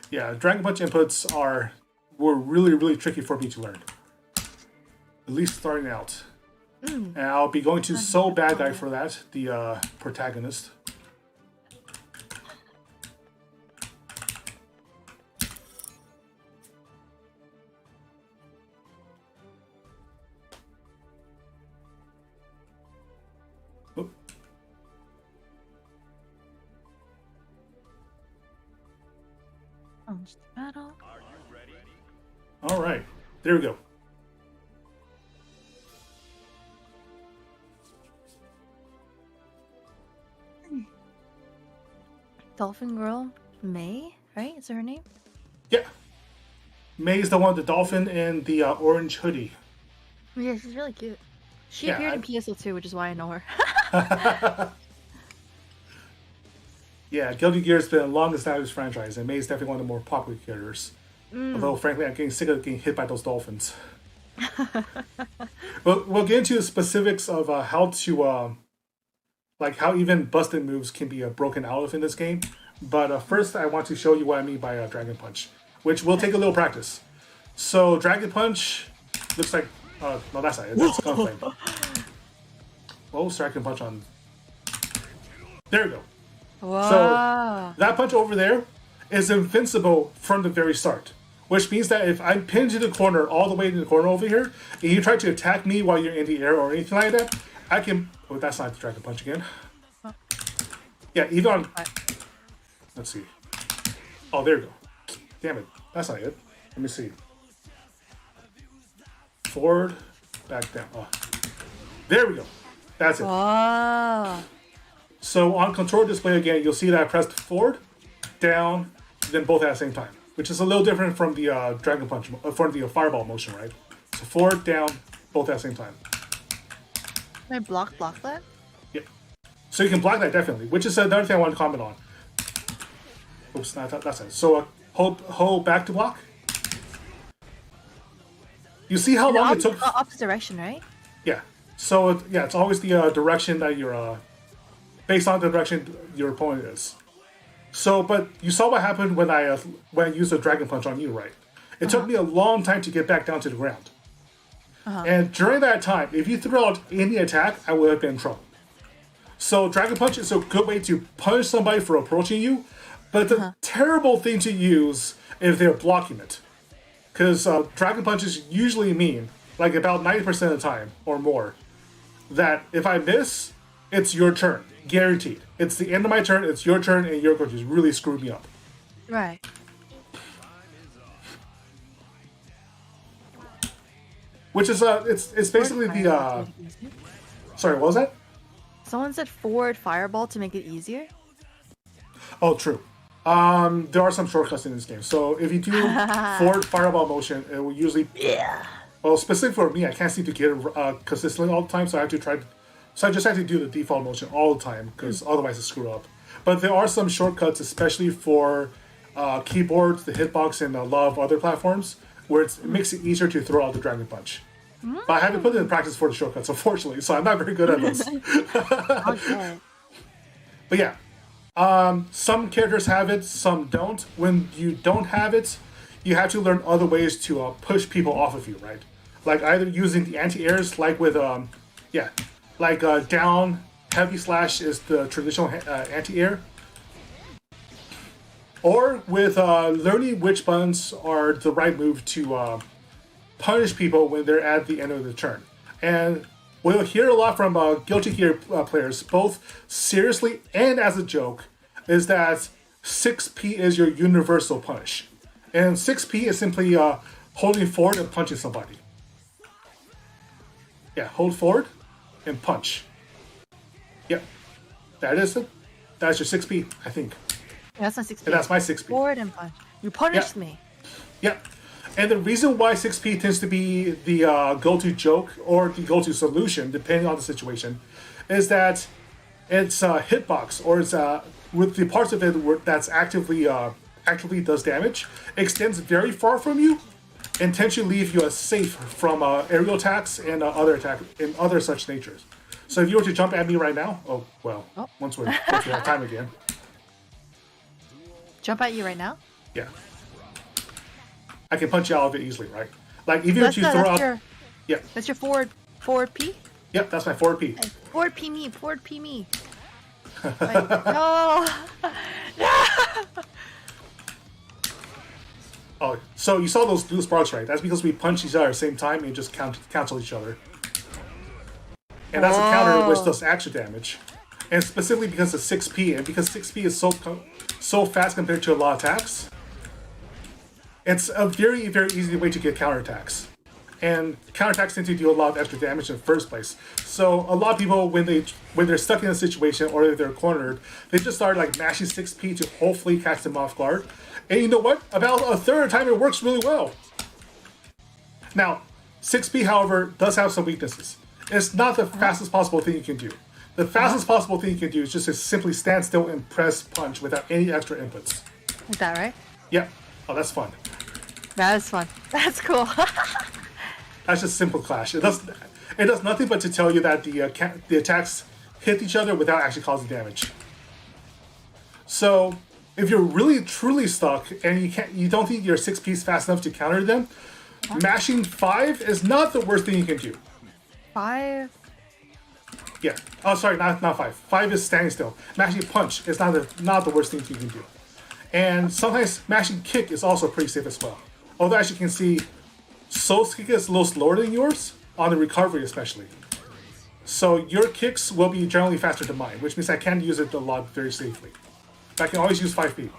yeah, Dragon Punch inputs were really, really tricky for me to learn. At least starting out. And I'll be going to So Bad Guy for that, the protagonist. Oop. Battle. All right, there we go. Dolphin Girl, May? right? Is that her name? Yeah. May's the one with the dolphin and the orange hoodie. Yeah, she's really cute. She Yeah, appeared in PSO2, which is why I know her. Yeah, Guilty Gear's been the longest established franchise, and May's definitely one of the more popular characters. Although, frankly, I'm getting sick of getting hit by those dolphins. We'll get into the specifics of how to, like, how even busted moves can be broken out of in this game. But first, I want to show you what I mean by Dragon Punch, which will take a little practice. So, Dragon Punch looks like... no, that's not it. That's Gunflame. Oh, Dragon Punch on... There we go. Wow. So that punch over there is invincible from the very start, which means that if I'm pinned to the corner, all the way in the corner over here, and you try to attack me while you're in the air or anything like that, I can... Oh, that's not the Dragon Punch again. Yeah, even on... Let's see. Oh, there you go. Damn it. That's not it. Let me see. Forward, back down. Oh. There we go. That's it. Wow. So on control display again, you'll see that I pressed forward, down, then both at the same time, which is a little different from the Dragon Punch, from the Fireball motion, right? So forward, down, both at the same time. Can I block that? Yeah. So you can block that definitely, which is another thing I want to comment on. Oops, that's it. So hold back to block. You see how long it took? Opposite direction, right? Yeah. So yeah, it's always the direction that you're based on the direction your opponent is. So, but you saw what happened when I used a Dragon Punch on you, right? It took me a long time to get back down to the ground. And during that time, if you threw out any attack, I would have been in trouble. So Dragon Punch is a good way to punish somebody for approaching you, but it's a terrible thing to use if they're blocking it. Because Dragon Punches usually mean, like about 90% of the time or more, that if I miss, it's your turn. Guaranteed. It's the end of my turn, it's your turn, and you're going to really screw me up. Right. Which is, it's basically the, sorry, what was that? Someone said forward fireball to make it easier. Oh, true. There are some shortcuts in this game. So if you do forward fireball motion, it will usually... Yeah. Well, specifically for me, I can't seem to get it consistently all the time, so I have to try... So I just have to do the default motion all the time, because otherwise I screw up. But there are some shortcuts, especially for keyboards, the hitbox, and a lot of other platforms, where it makes it easier to throw out the Dragon Punch. But I haven't put it in practice for the shortcuts, unfortunately, so I'm not very good at those. Okay. But yeah, some characters have it, some don't. When you don't have it, you have to learn other ways to push people off of you, right? Like either using the anti-airs, like with, down, heavy slash is the traditional anti-air. Or with learning which buttons are the right move to punish people when they're at the end of the turn. And we'll hear a lot from Guilty Gear players, both seriously and as a joke, is that 6P is your universal punish. And 6P is simply holding forward and punching somebody. Yeah, hold forward and punch. Yep, that is it. That's your 6P, I think. That's not 6P. And that's my 6P. Forward and punch. You punished me. Yep. And the reason why 6P tends to be the go-to joke or the go-to solution, depending on the situation, is that it's hitbox, or it's with the parts of it that's actively does damage, extends very far from you, and tends to leave you safe from aerial attacks and other such natures. So if you were to jump at me right now, once we have time again. Jump at you right now? Yeah. I can punch you out of it easily, right? Like even if you throw out... Yeah. That's your forward P? Yep, that's my forward P. Hey, forward P me. Like, no! No! Oh, so you saw those blue sparks, right? That's because we punch each other at the same time and just cancel each other. And that's a counter which does extra damage. And specifically because of 6P, and because 6P is so fast compared to a lot of attacks, it's a very, very easy way to get counterattacks. and counterattacks tend to do a lot of extra damage in the first place. So a lot of people, when they're stuck in a situation or they're cornered, they just start like mashing 6P to hopefully catch them off guard. And you know what? About a third of the time, it works really well. Now, 6P, however, does have some weaknesses. It's not the fastest possible thing you can do. The fastest possible thing you can do is just to simply stand still and press punch without any extra inputs. Is that right? Yep. Oh, that's fun. That is fun. That's cool. That's just simple clash. It does nothing but to tell you that the attacks hit each other without actually causing damage. So if you're really truly stuck and you don't think your 6P is fast enough to counter them, mashing 5 is not the worst thing you can do. 5. Yeah. Oh, sorry, not 5. 5 is standing still. Mashing punch is not the worst thing you can do. And sometimes mashing kick is also pretty safe as well. Although as you can see, Soul's kick is a little slower than yours, on the recovery especially. So your kicks will be generally faster than mine, which means I can use it a lot very safely. I can always use 5P.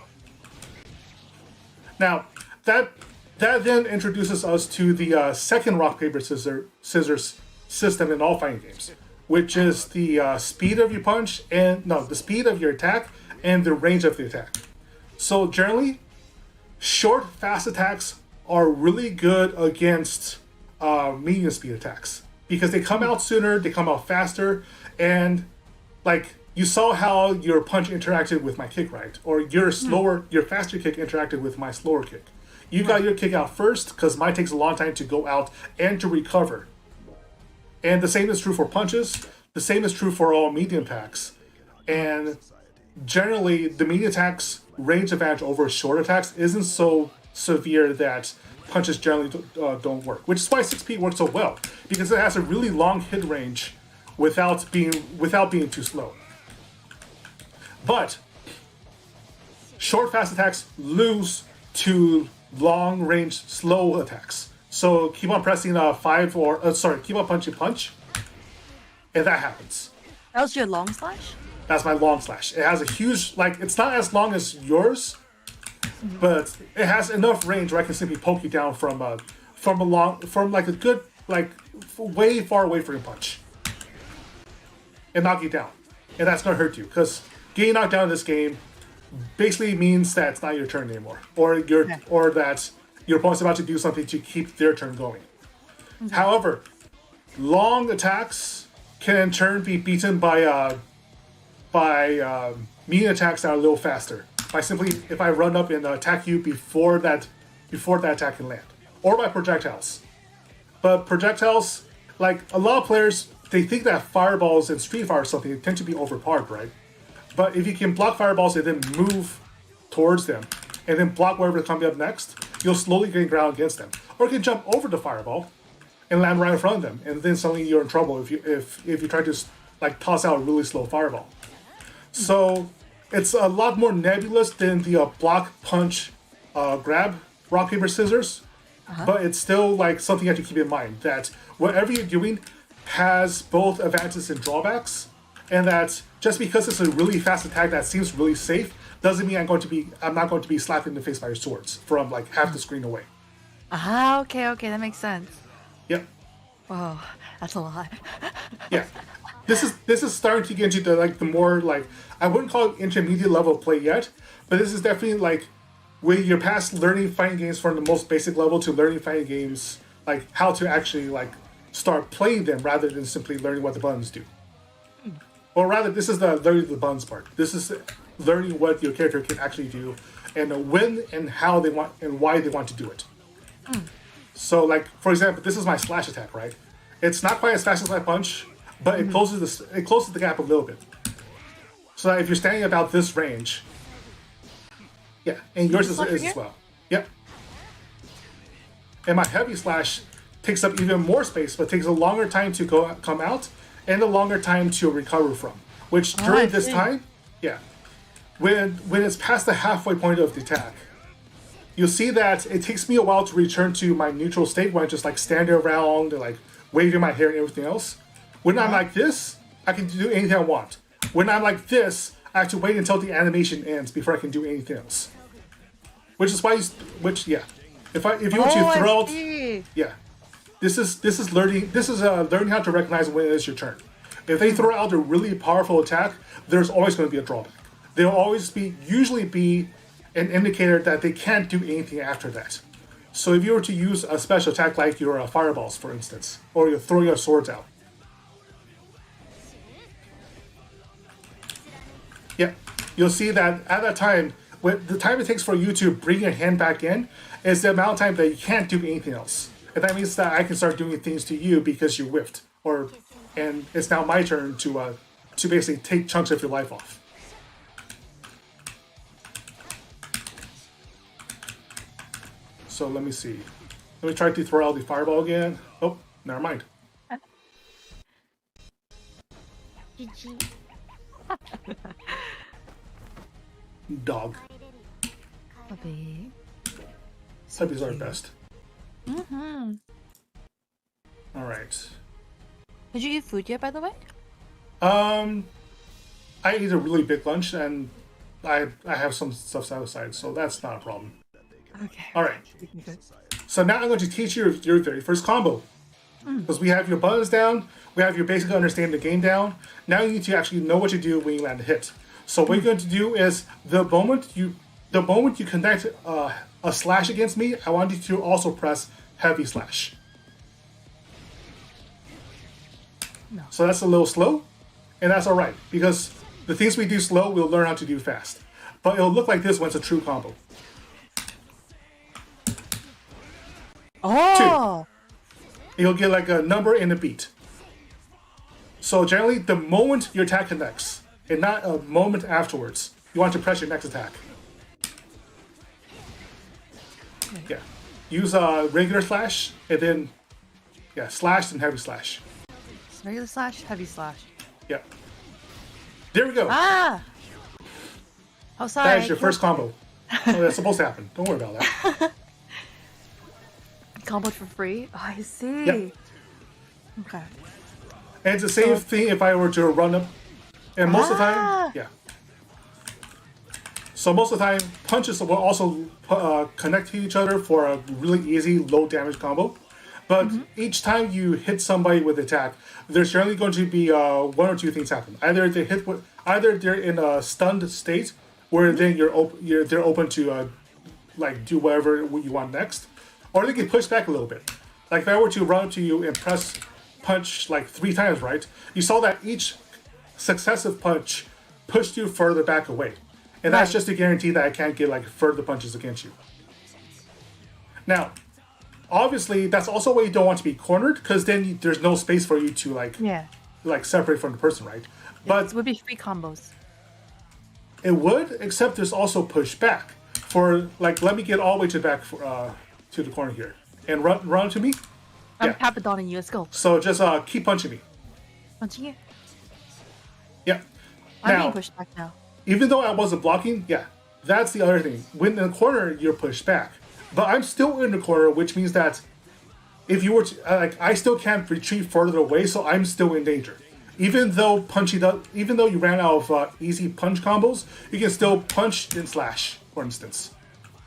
Now, that then introduces us to the second rock, paper, scissors system in all fighting games, which is the speed of your punch the speed of your attack and the range of the attack. So generally, short, fast attacks are really good against medium speed attacks because they come out sooner, they come out faster, and like you saw how your punch interacted with my kick, right? Or your faster kick interacted with my slower kick. You got your kick out first because mine takes a long time to go out and to recover. And the same is true for punches. The same is true for all medium attacks. And generally, the medium attacks range advantage over short attacks isn't so severe that punches generally don't work. Which is why 6P works so well, because it has a really long hit range without being too slow. But short, fast attacks lose to long range, slow attacks. So keep on pressing 5 keep on punching punch, and that happens. That was your long slash? That's my long slash. It has a huge, it's not as long as yours, but it has enough range where I can simply poke you down from a good, way far away from your punch, and knock you down, and that's gonna hurt you because getting knocked down in this game basically means that it's not your turn anymore, or that your opponent's about to do something to keep their turn going. Okay. However, long attacks can in turn be beaten by medium attacks that are a little faster. If I run up and attack you before that attack can land, or by projectiles. But projectiles, like a lot of players, they think that fireballs and Street Fighter or something tend to be overpowered, right? But if you can block fireballs and then move towards them, and then block whatever's coming up next, you'll slowly gain ground against them. Or you can jump over the fireball and land right in front of them, and then suddenly you're in trouble if you try to toss out a really slow fireball. So it's a lot more nebulous than the block, punch, grab, rock, paper, scissors, but it's still something you have to keep in mind that whatever you're doing has both advantages and drawbacks, and that just because it's a really fast attack that seems really safe doesn't mean I'm not going to be slapped in the face by your swords from half the screen away. Okay, that makes sense. Yep. Whoa, that's a lot. Yeah. This is starting to get into the more I wouldn't call it intermediate level play yet, but this is definitely when you're past learning fighting games from the most basic level to learning fighting games how to actually start playing them rather than simply learning what the buttons do. Or rather, this is the learning the buttons part. This is learning what your character can actually do, and when and how they want and why they want to do it. So, for example, this is my slash attack, right? It's not quite as fast as my punch, but it closes the gap a little bit. So that if you're standing about this range, yeah, and yours is as well. Yep. And my heavy slash takes up even more space, but takes a longer time to come out and a longer time to recover from. Which during this time, yeah, when it's past the halfway point of the attack, you'll see that it takes me a while to return to my neutral state when I just standing around and waving my hair and everything else. When I'm like this, I can do anything I want. When I'm like this, I have to wait until the animation ends before I can do anything else. Which is why, if you want to throw out, yeah. This is learning how to recognize when it is your turn. If they throw out a really powerful attack, there's always going to be a drawback. There'll always usually be an indicator that they can't do anything after that. So if you were to use a special attack like your fireballs, for instance, or you throw your swords out, yeah, you'll see that at that time, when the time it takes for you to bring your hand back in is the amount of time that you can't do anything else. And that means that I can start doing things to you because you whiffed, and it's now my turn to basically take chunks of your life off. So let me see. Let me try to throw out the fireball again. Oh, never mind. GG. Dog. Puppy. Puppies are best. Mm-hmm. All right. Did you eat food yet, by the way? I eat a really big lunch and I have some stuff set aside, so that's not a problem. Okay. All right. So now I'm going to teach you your very first combo. Because we have your buttons down, we have your basic understanding the game down. Now you need to actually know what to do when you land a hit. So what you're going to do is the moment you connect a slash against me, I want you to also press heavy slash. No. So that's a little slow, and that's all right because the things we do slow, we'll learn how to do fast. But it'll look like this when it's a true combo. Oh! You'll get like a number and a beat. So generally, the moment your attack connects, and not a moment afterwards, you want to press your next attack. Yeah. Use a regular slash, and then, yeah, slash and heavy slash. Regular slash, heavy slash. Yeah. There we go. Ah! Oh, sorry. That is your first combo. Oh, that's supposed to happen. Don't worry about that. Comboed for free? Oh, I see. Yep. Okay. And it's the same thing if I were to run up. And most of the time, yeah. So most of the time, punches will also connect to each other for a really easy low damage combo. But each time you hit somebody with attack, there's generally going to be one or two things happen. Either they're in a stunned state, where then they're open to like do whatever you want next, or they can push back a little bit. Like if I were to run up to you and press punch like 3 times, right? You saw that each successive punch pushed you further back away. And that's just to guarantee that I can't get like further punches against you. Now, obviously, that's also why you don't want to be cornered, because then there's no space for you to like separate from the person, right? But it would be free combos. it would, except there's also push back. For like, let me get all the way to the back to the corner here and run to me. I'm Papadon you. Let's go. So just keep punching me. Punching you. Yeah. I'm Now, being pushed back now. even though I wasn't blocking, yeah, that's the other thing. When in the corner, you're pushed back. But I'm still in the corner, which means that if you were to, I still can't retreat further away, so I'm still in danger. Even though you ran out of easy punch combos, you can still punch and slash, for instance.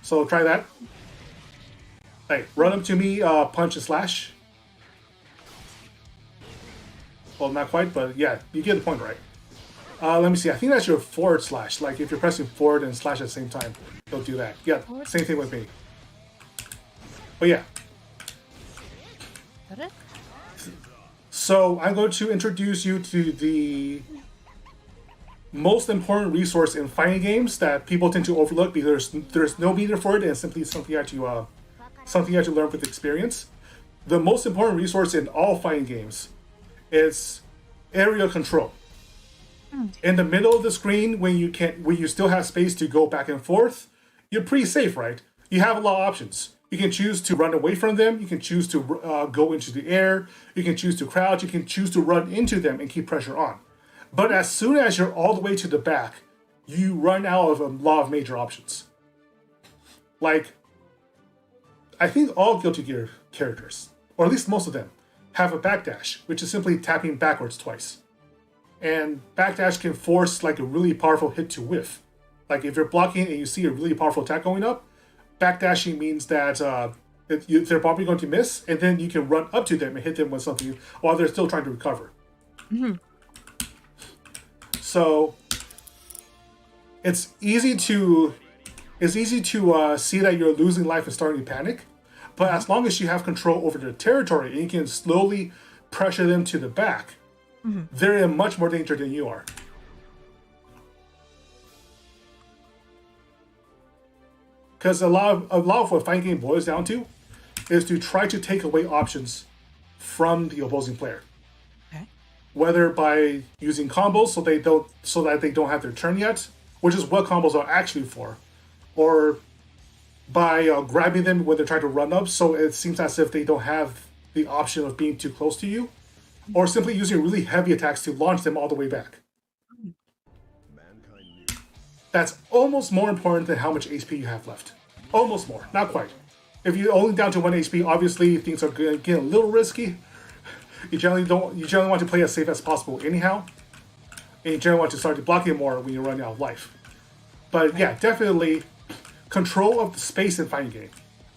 So try that. Hey, run up to me, punch and slash. Well, not quite, but yeah, you get the point, right? Let me see. I think that's your forward slash. Like if you're pressing forward and slash at the same time, you'll do that. Yeah, same thing with me. But yeah. Is that it? So I'm going to introduce you to the most important resource in fighting games that people tend to overlook because there's no meter for it, and it's simply something you have to learn with experience. The most important resource in all fighting games is area control. In the middle of the screen, when you still have space to go back and forth, you're pretty safe, right? You have a lot of options. You can choose to run away from them. You can choose to go into the air. You can choose to crouch. You can choose to run into them and keep pressure on. But as soon as you're all the way to the back, you run out of a lot of major options. Like, I think all Guilty Gear characters, or at least most of them, have a backdash, which is simply tapping backwards twice. And backdash can force like a really powerful hit to whiff. Like if you're blocking and you see a really powerful attack going up, backdashing means that They're probably going to miss, and then you can run up to them and hit them with something while they're still trying to recover. So it's easy to see that you're losing life and starting to panic, but as long as you have control over their territory and you can slowly pressure them to the back, they're in much more danger than you are. Because a lot of what fighting game boils down to is to try to take away options from the opposing player. Okay. Whether by using combos so that they don't have their turn yet, which is what combos are actually for, or by grabbing them when they're trying to run up, so it seems as if they don't have the option of being too close to you, or simply using really heavy attacks to launch them all the way back. That's almost more important than how much HP you have left. Almost more, not quite. If you're only down to 1 HP, obviously things are getting a little risky. You generally want to play as safe as possible anyhow. And you generally want to start blocking more when you're running out of life. But yeah, definitely control of the space in fighting game,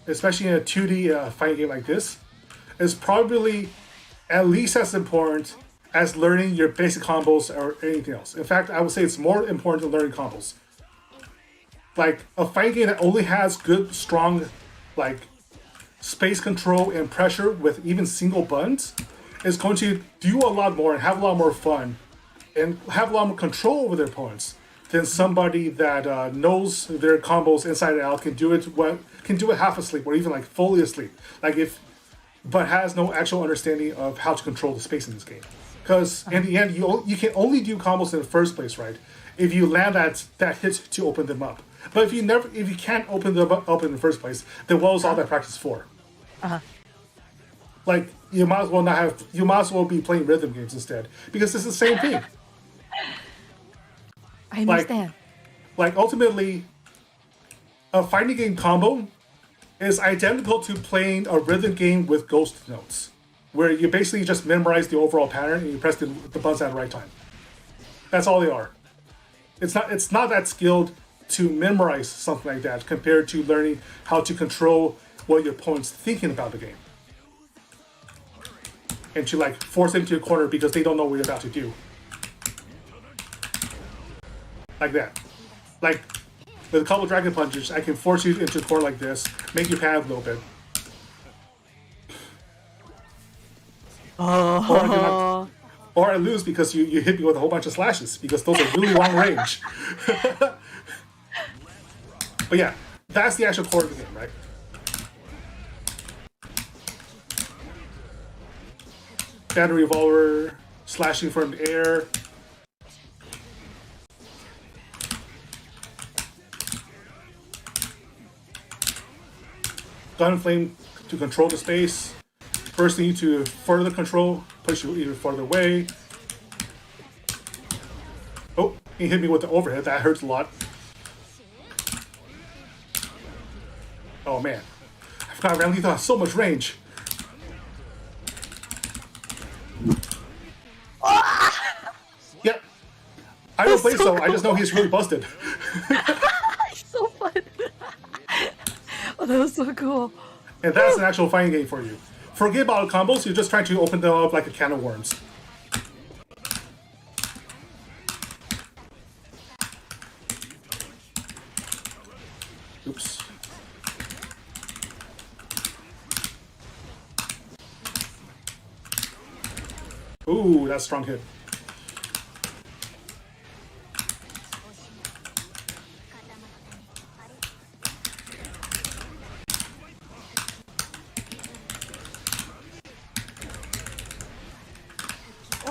especially in a 2D fighting game like this, is probably at least as important as learning your basic combos or anything else. In fact, I would say it's more important than learning combos. Like, a fighting game that only has good, strong, like, space control and pressure with even single buttons is going to do a lot more and have a lot more fun and have a lot more control over their opponents than somebody that knows their combos inside and out, can do it half asleep or even like fully asleep, but has no actual understanding of how to control the space in this game. Because in the end, you can only do combos in the first place, right? If you land that hit to open them up. But if you can't open them up in the first place, then what was all that practice for? Like, you might as well be playing rhythm games instead, because it's the same thing. I understand. Like ultimately, a fighting game combo is identical to playing a rhythm game with ghost notes, where you basically just memorize the overall pattern and you press the buttons at the right time. That's all they are. It's not that skilled to memorize something like that compared to learning how to control what your opponent's thinking about the game. And to like force them to a corner because they don't know what you're about to do. Like that. Like, with a couple Dragon Punches, I can force you into a corner like this, make you panic a little bit. Or I lose because you hit me with a whole bunch of slashes, because those are really long range. But yeah, that's the actual core of the game, right? Battery revolver, slashing from the air. Gun flame to control the space. Bursting you to further control, push you even farther away. Oh, he hit me with the overhead. That hurts a lot. Oh man, I forgot Ram Lethal has so much range. Yep. I don't play so. I just know he's really busted. So fun. Oh, that was so cool. And that's an actual fighting game for you. Forget about combos, you're just trying to open them up like a can of worms. Oops. Ooh, that's a strong hit.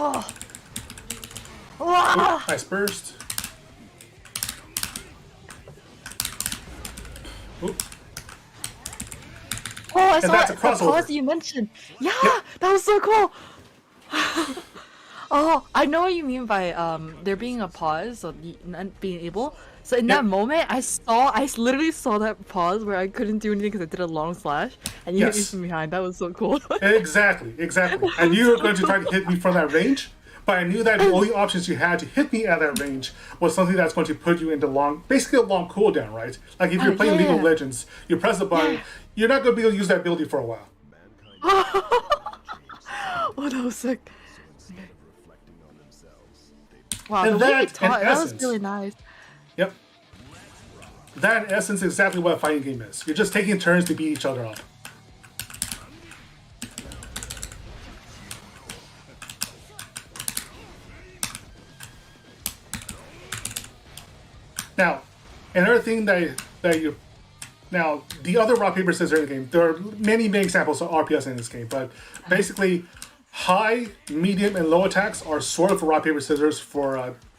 Oh, nice burst. Ooh. Oh, I saw that's a the crossover. pause you mentioned. Yeah, Yep. that was so cool. Oh, I know what you mean by there being a pause, so not being able. So in that Yep. moment, I literally saw that pause where I couldn't do anything because I did a long slash, and you hit me Yes. from behind. That was so cool. Exactly. And you were going to try to hit me from that range, But I knew that the only options you had to hit me at that range was something that's going to put you into basically a long cooldown, right? Like if you're playing League of Legends, you press the button, you're not going to be able to use that ability for a while. Oh, that was sick. Wow, And the way that, they taught, in that was essence- really nice. Yep. That, in essence, is exactly what a fighting game is. You're just taking turns to beat each other up. Now, another thing now, the other rock, paper, scissors in the game, there are many examples of RPS in this game, but basically, high, medium, and low attacks are sort of a rock, paper, scissors for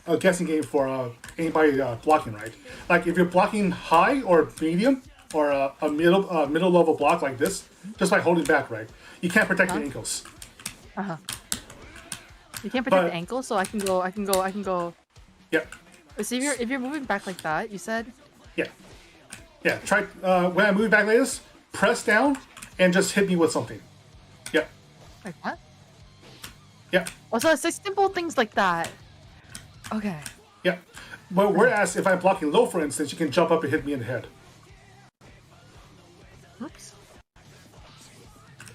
a guessing game for anybody blocking, right? Like, if you're blocking high or medium, or a middle level block like this, just by holding back, right? You can't protect your ankles. You can't protect the ankle, so I can go. Yep. So if you're moving back like that, you said. Yeah, try, when I move back like this, press down, and just hit me with something. Yep. Like what? Yep. Oh, so it's like simple things like that. Okay. Yep. But whereas if I'm blocking low, for instance, you can jump up and hit me in the head. Oops.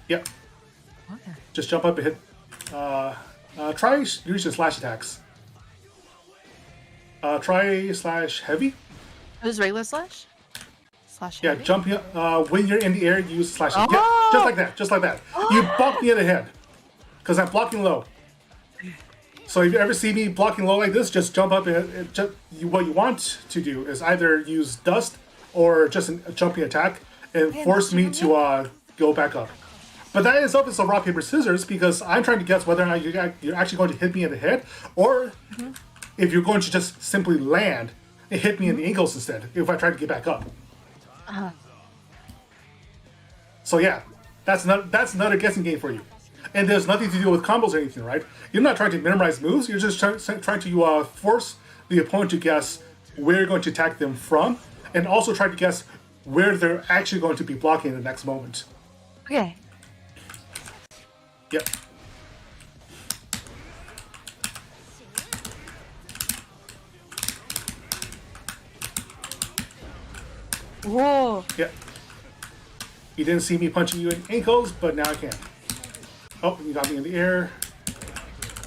Yep. Okay. Just jump up and hit. Try using slash attacks. Try slash heavy. This is regular slash? Slash Yeah, heavy? jumping. When you're in the air, use slash. Oh! Yeah, just like that. Just like that. You bump me in the head, because I'm blocking low. So if you ever see me blocking low like this, just jump up and what you want to do is either use dust or just a jumping attack and force me to go back up. But that is up as a rock, paper, scissors, because I'm trying to guess whether or not you're actually going to hit me in the head, or if you're going to just simply land and hit me in the ankles instead, if I try to get back up. So yeah, that's another guessing game for you. And there's nothing to do with combos or anything, right? You're not trying to memorize moves, you're just trying to force the opponent to guess where you're going to attack them from, and also try to guess where they're actually going to be blocking in the next moment. Okay. Yep. Whoa. Yep. You didn't see me punching you in ankles, but now I can. Oh, you got me in the air.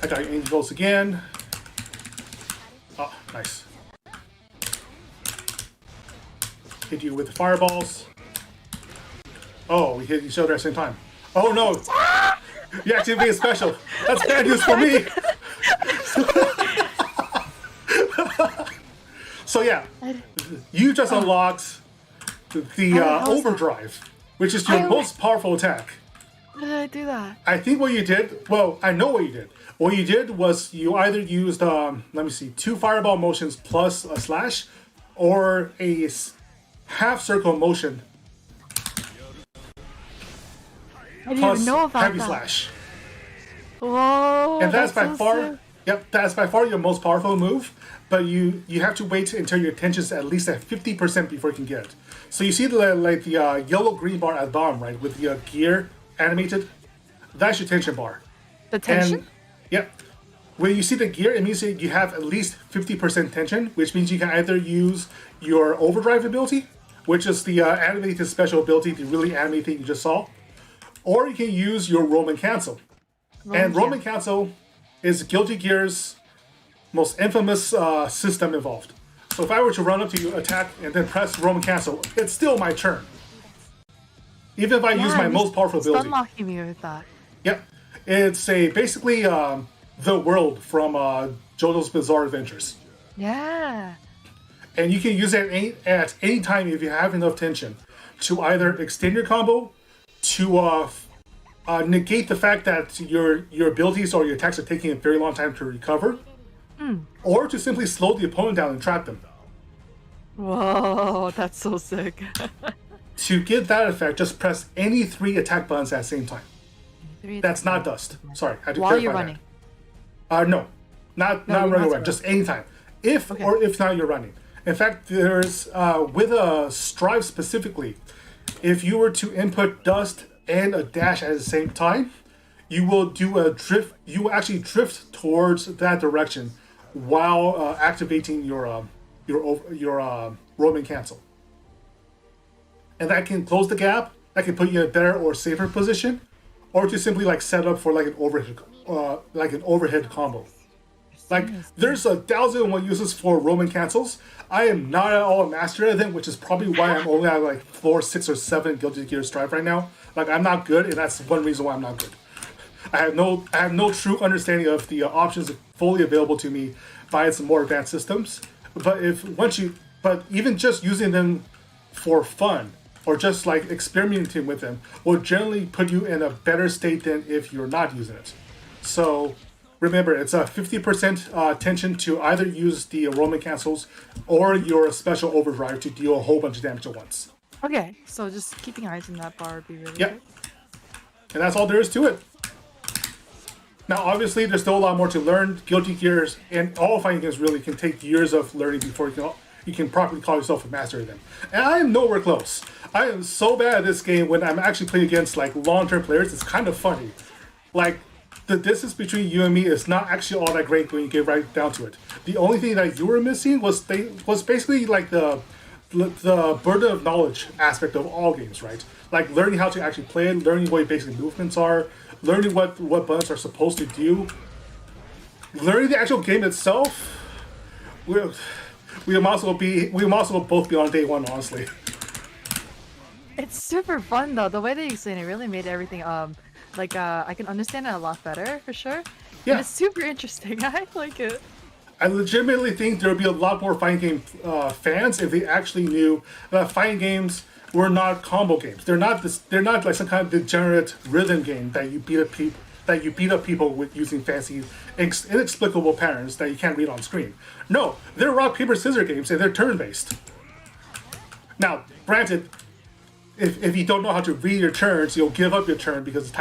I got your ankles again. Oh, nice. Hit you with the fireballs. Oh, we hit each other at the same time. Oh no! You actually made it special. That's bad news for me. So yeah, you just unlocked the Overdrive, which is your most powerful attack. How did I do that? I think what you did, well, I know what you did. What you did was you either used, let me see, 2 fireball motions plus a slash, or a half circle motion I didn't plus even know about heavy that. slash. Whoa. And that's by so far, sick. yep, that's by far your most powerful move. But you have to wait until your tension's at least at 50% before you can get it. So you see the yellow-green bar at the bottom, right, with the gear animated? That's your tension bar. The tension? And, yep. When you see the gear, it means that you have at least 50% tension, which means you can either use your Overdrive ability, which is the animated special ability, the really animated thing you just saw, or you can use your Roman Cancel. Roman Cancel is Guilty Gear's most infamous system involved. So if I were to run up to you, attack, and then press Roman Cancel, it's still my turn. Even if I use my most powerful ability. Stun locking me with that. Yep. It's basically the world from JoJo's Bizarre Adventures. Yeah. And you can use it at any time if you have enough tension to either extend your combo, to negate the fact that your abilities or your attacks are taking a very long time to recover, or to simply slow the opponent down and trap them. Whoa, that's so sick. To get that effect, just press any 3 attack buttons at the same time. That's not dust. Sorry, I had to While clarify you're running. that. No, not running away. Just anytime. If or if not, you're running. In fact, there's with a Strive specifically, if you were to input dust and a dash at the same time, you will do a drift. You will actually drift towards that direction while activating your roaming cancel, and that can close the gap. That can put you in a better or safer position, or just simply like set up for like an overhead combo. Like there's 1,001 uses for Roman cancels. I am not at all a master at them, which is probably why I'm only at like 4, 6, or 7 Guilty Gear Strive right now. Like I'm not good, and that's one reason why I'm not good. I have no true understanding of the options fully available to me via some more advanced systems. But even just using them for fun or just like experimenting with them will generally put you in a better state than if you're not using it. So remember, it's a 50% attention to either use the Roman cancels or your special overdrive to deal a whole bunch of damage at once. Okay, so just keeping eyes on that bar would be really Yep. good. And that's all there is to it. Now, obviously, there's still a lot more to learn. Guilty Gears and all fighting games really can take years of learning before you can properly call yourself a master of them. And I am nowhere close. I am so bad at this game when I'm actually playing against like long-term players. It's kind of funny. Like, the distance between you and me is not actually all that great when you get right down to it. The only thing that you were missing was basically like the burden of knowledge aspect of all games, right? Like learning how to actually play it, learning what your basic movements are, learning what buttons are supposed to do, learning the actual game itself. We might as well both be on day one, honestly. It's super fun though. The way they explain it really made everything I can understand it a lot better for sure. Yeah. And it's super interesting. I like it. I legitimately think there would be a lot more fighting game fans if they actually knew that fighting games were not combo games. They're not like some kind of degenerate rhythm game that you beat up people with using fancy inexplicable patterns that you can't read on screen. No, they're rock paper scissors games and they're turn based. Now, granted, if you don't know how to read your turns, you'll give up your turn because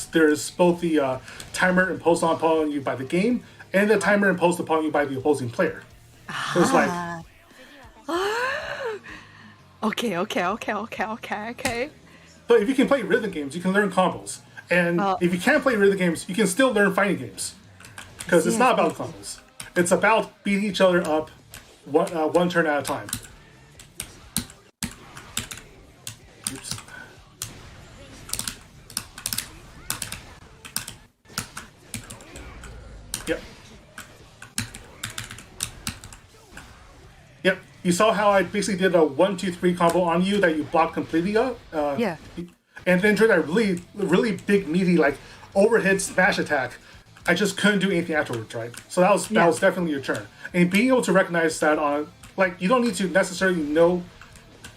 there's both the timer imposed upon you by the game and the timer imposed upon you by the opposing player. So it's like, Okay. but if you can play rhythm games, you can learn combos. And if you can't play rhythm games, you can still learn fighting games. Because it's not about combos. It's about beating each other up one turn at a time. Oops. Yep. Yep. You saw how I basically did a 1-2-3 combo on you that you blocked completely up? Yeah. And then during that really, really big, meaty, like, overhead smash attack, I just couldn't do anything afterwards, right? So that was definitely your turn. And being able to recognize that on, like, you don't need to necessarily know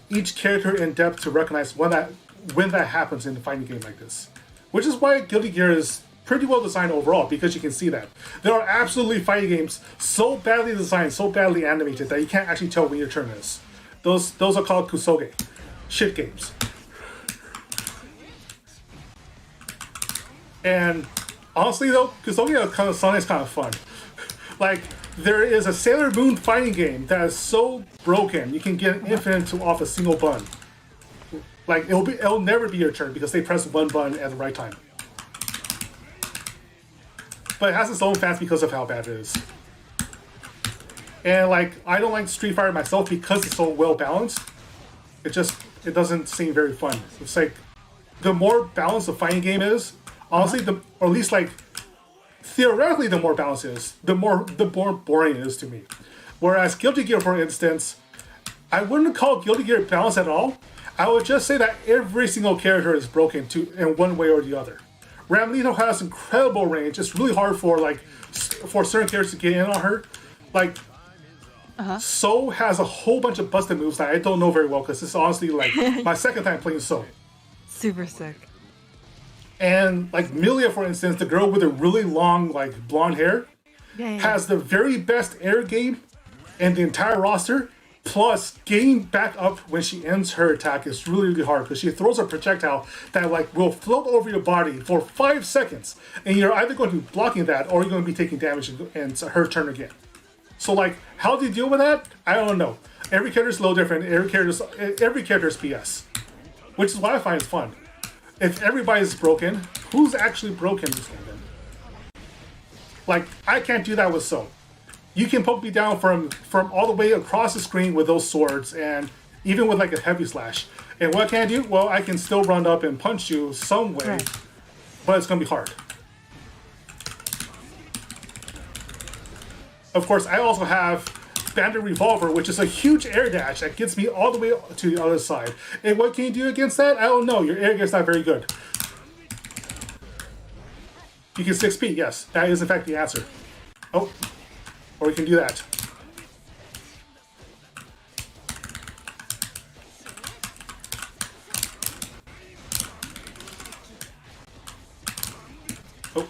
each character in depth to recognize when that happens in a fighting game like this. Which is why Guilty Gear is pretty well designed overall, because you can see that. There are absolutely fighting games so badly designed, so badly animated, that you can't actually tell when your turn is. Those are called kusoge. Shit games. And honestly though, kusoge kind of Sonic is kind of fun. Like, there is a Sailor Moon fighting game that is so broken you can get an infinite off a single button. Like, it'll never be your turn because they press one button at the right time. But it has its own fans because of how bad it is. And like, I don't like Street Fighter myself because it's so well balanced. It doesn't seem very fun. It's like, the more balanced a fighting game is, honestly, or at least like, theoretically the more balanced it is, the more boring it is to me. Whereas Guilty Gear, for instance, I wouldn't call Guilty Gear balanced at all. I would just say that every single character is broken in one way or the other. Ramlito has incredible range. It's really hard for certain characters to get in on her. Like, So has a whole bunch of busted moves that I don't know very well because it's honestly like my second time playing So. Super sick. And like Milia, for instance, the girl with the really long like blonde hair, has the very best air game in the entire roster. Plus, getting back up when she ends her attack is really, really hard because she throws a projectile that like will float over your body for 5 seconds, and you're either going to be blocking that or you're going to be taking damage, and it's her turn again. So like, how do you deal with that? I don't know. Every character is a little different. Every character is PS, which is what I find is fun. If everybody's broken, Who's actually broken this game then? Like, I can't do that with Soap. You can poke me down from all the way across the screen with those swords, and even with like a heavy slash. And what can I do? Well, I can still run up and punch you some way, Right. but it's gonna be hard. Of course, I also have Bandit Revolver, which is a huge air dash that gets me all the way to the other side. And what can you do against that? I don't know. Your air gear's not very good. You can 6P, yes. That is in fact the answer. Oh, or we can do that. Oh,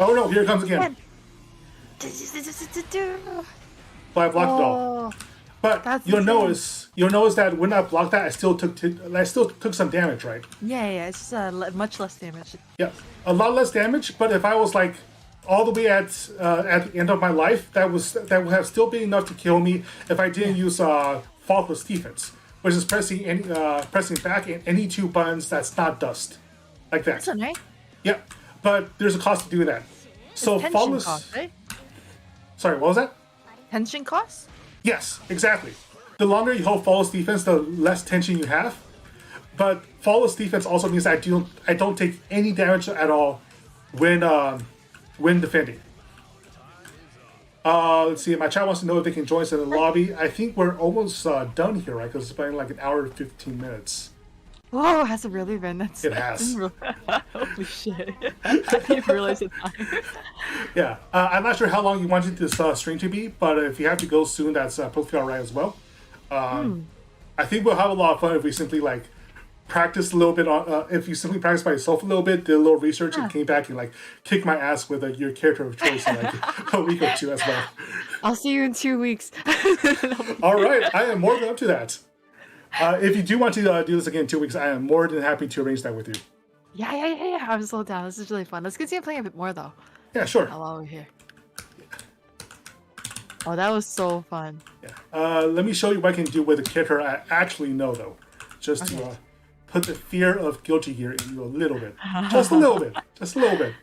oh no, here it comes again. But I blocked it all. Oh, But that's you'll insane. notice that when I blocked that, I still took some damage, right? yeah, it's just much less damage. Yeah, a lot less damage. But if I was like all the way at the end of my life, that would have still been enough to kill me if I didn't use faultless defense, which is pressing back in any two buttons that's not dust, like that. That's all right. Yeah, but there's a cost to doing that. So Tension faultless. cost, right? Sorry, what was that? Tension cost? Yes, exactly. The longer you hold flawless defense, the less tension you have. But flawless defense also means that I don't take any damage at all when defending. Let's see. My chat wants to know if they can join us in the lobby. I think we're almost done here, right? Because it's been like an hour and 15 minutes. Whoa, has it really been? That's It has. Holy shit! I didn't realize the time. Yeah, I'm not sure how long you wanted this stream to be, but if you have to go soon, that's perfectly alright as well. I think we'll have a lot of fun if we simply like practice a little bit on. If you simply practice by yourself a little bit, did a little research, and came back and like kick my ass with your character of choice in like a week or two as well. I'll see you in 2 weeks. All right, I am more than up to that. If you do want to do this again in 2 weeks, I am more than happy to arrange that with you. Yeah. I'm so down. This is really fun. Let's continue playing a bit more though. Yeah, sure. While we're here. Oh, that was so fun. Yeah. Let me show you what I can do with a character I actually know, though. Just to put the fear of Guilty Gear in you a little bit. Just a little bit. Just a little bit.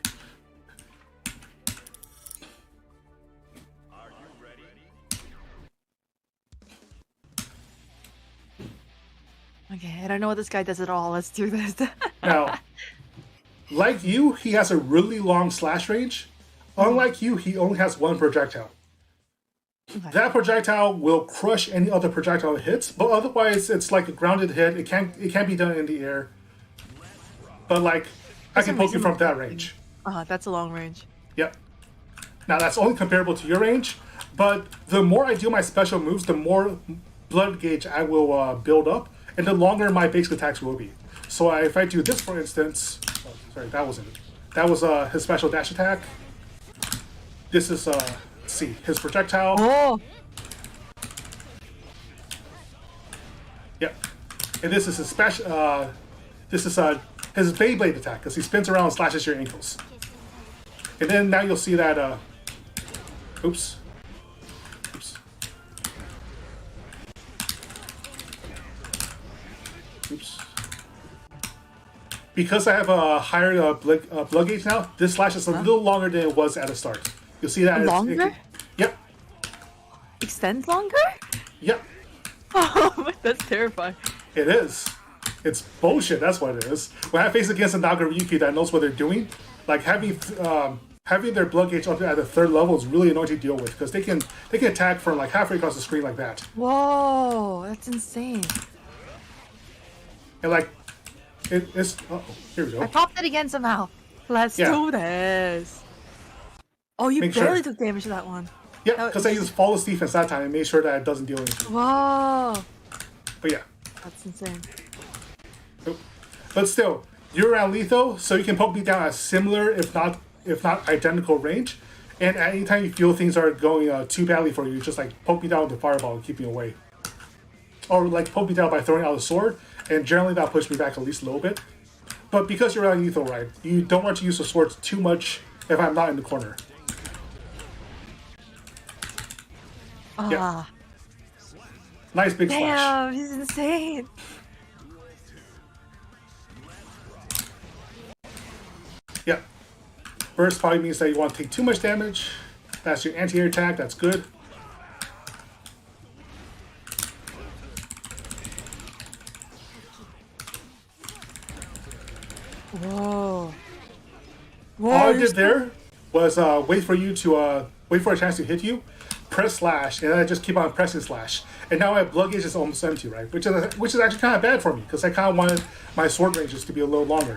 Are you ready? Okay, I don't know what this guy does at all. Let's do this. Now, like you, he has a really long slash range. Unlike you, he only has one projectile. Okay. That projectile will crush any other projectile it hits, but otherwise it's like a grounded hit. It can't be done in the air. But like, I can poke you from that range. That's a long range. Yep. Now that's only comparable to your range, but the more I do my special moves, the more blood gauge I will build up, and the longer my basic attacks will be. So if I do this, for instance, oh, sorry, that wasn't it. That was his special dash attack. This is let's see, his projectile. Oh, Yep. And this is his special. This is his Beyblade attack, because he spins around and slashes your ankles. And then now you'll see that. Oops. Oops. Oops. Because I have a higher blood gauge now, this slash is a little longer than it was at the start. You'll see that. Longer? Yep. extend longer? Yep. Oh, that's terrifying. It is. It's bullshit. That's what it is. When I face against a Nagaryuki that knows what they're doing, like having their blood gauge up at the third level is really annoying to deal with, because they can attack from like halfway across the screen like that. Whoa, that's insane. And like, it's here we I go. popped it again somehow. Let's do this. Oh, you Make barely sure. took damage to that one. Yeah, because I used flawless defense that time and made sure that it doesn't deal anything. Whoa, But yeah. that's insane. But still, you're around lethal, so you can poke me down at similar, if not identical range. And at any time you feel things are going too badly for you, just like poke me down with the fireball and keep me away. Or like poke me down by throwing out a sword, and generally that'll push me back at least a little bit. But because you're around lethal, right, you don't want to use the swords too much if I'm not in the corner. Yeah. Nice big splash. Damn, he's insane. Yep. Burst probably means that you want to take too much damage. That's your anti-air attack. That's good. Whoa. All I did there was wait for a chance to hit you, press slash, and then I just keep on pressing slash. And now my blood gauge is almost empty, right? Which is actually kind of bad for me because I kind of wanted my sword ranges to be a little longer.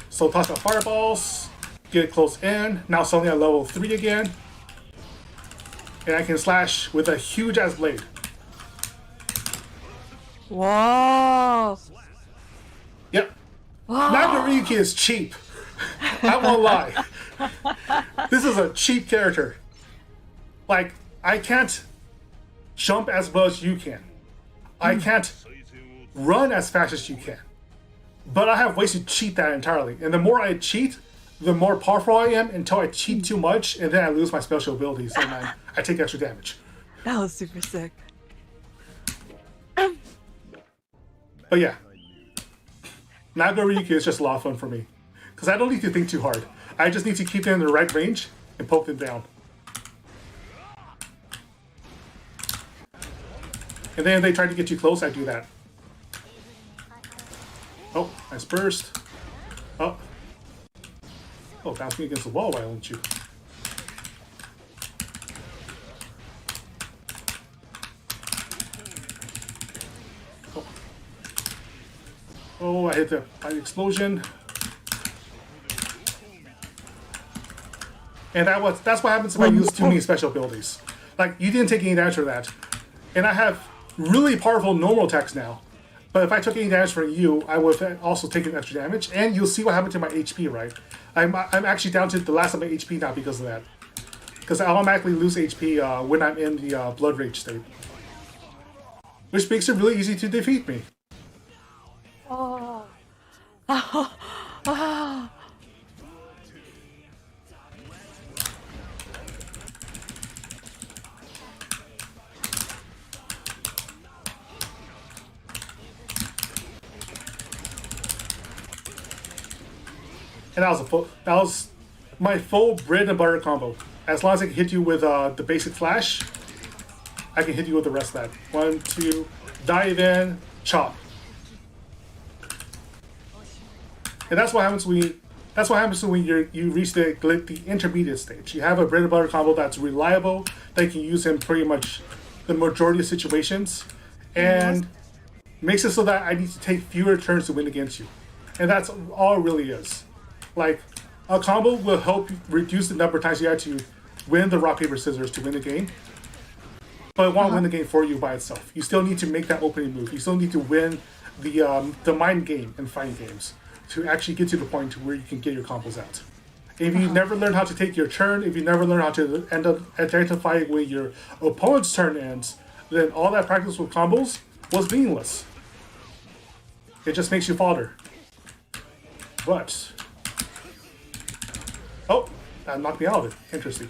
So toss out fireballs, get close in. Now suddenly I'm level 3 again, and I can slash with a huge ass blade. Whoa. Yep. Nagoriyuki is cheap. I won't lie. This is a cheap character. Like, I can't jump as well as you can. I can't run as fast as you can. But I have ways to cheat that entirely. And the more I cheat, the more powerful I am until I cheat too much and then I lose my special abilities and I take extra damage. That was super sick. But yeah. Nagoriyuki is just a lot of fun for me. Because I don't need to think too hard. I just need to keep them in the right range and poke them down. And then if they try to get you close, I do that. Oh, nice burst. Oh. Oh, bounce me against the wall, why don't you? Oh, oh, I hit the explosion. And that's what happens if I use too many special abilities. Like, you didn't take any damage for that. And I have really powerful normal attacks now. But if I took any damage from you, I would have also taken extra damage. And you'll see what happened to my HP, right? I'm actually down to the last of my HP now because of that. Because I automatically lose HP when I'm in the Blood Rage state. Which makes it really easy to defeat me. Oh. Oh. And that was my full bread and butter combo. As long as I can hit you with the basic flash, I can hit you with the rest of that. 1, 2, dive in, chop. And that's what happens when you reach the intermediate stage. You have a bread and butter combo that's reliable, that you can use in pretty much the majority of situations, and makes it so that I need to take fewer turns to win against you. And that's all it really is. Like, a combo will help you reduce the number of times you have to win the rock, paper, scissors to win the game. But it won't win the game for you by itself. You still need to make that opening move. You still need to win the mind game in fighting games to actually get to the point where you can get your combos out. If you never learn how to take your turn, if you never learn how to end up identifying when your opponent's turn ends, then all that practice with combos was meaningless. It just makes you falter. But... oh, that knocked me out of it. Interesting.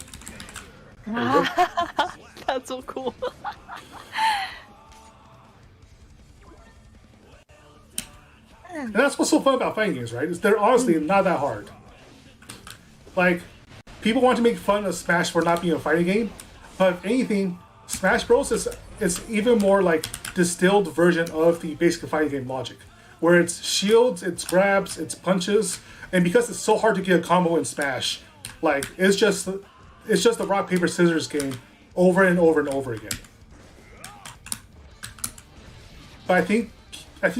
There we go. That's so cool. And that's what's so fun about fighting games, right? Is they're honestly not that hard. Like, people want to make fun of Smash for not being a fighting game, but if anything, Smash Bros is even more like distilled version of the basic fighting game logic, where it's shields, it's grabs, it's punches, and because it's so hard to get a combo in Smash, like it's just the rock paper scissors game over and over and over again. But I think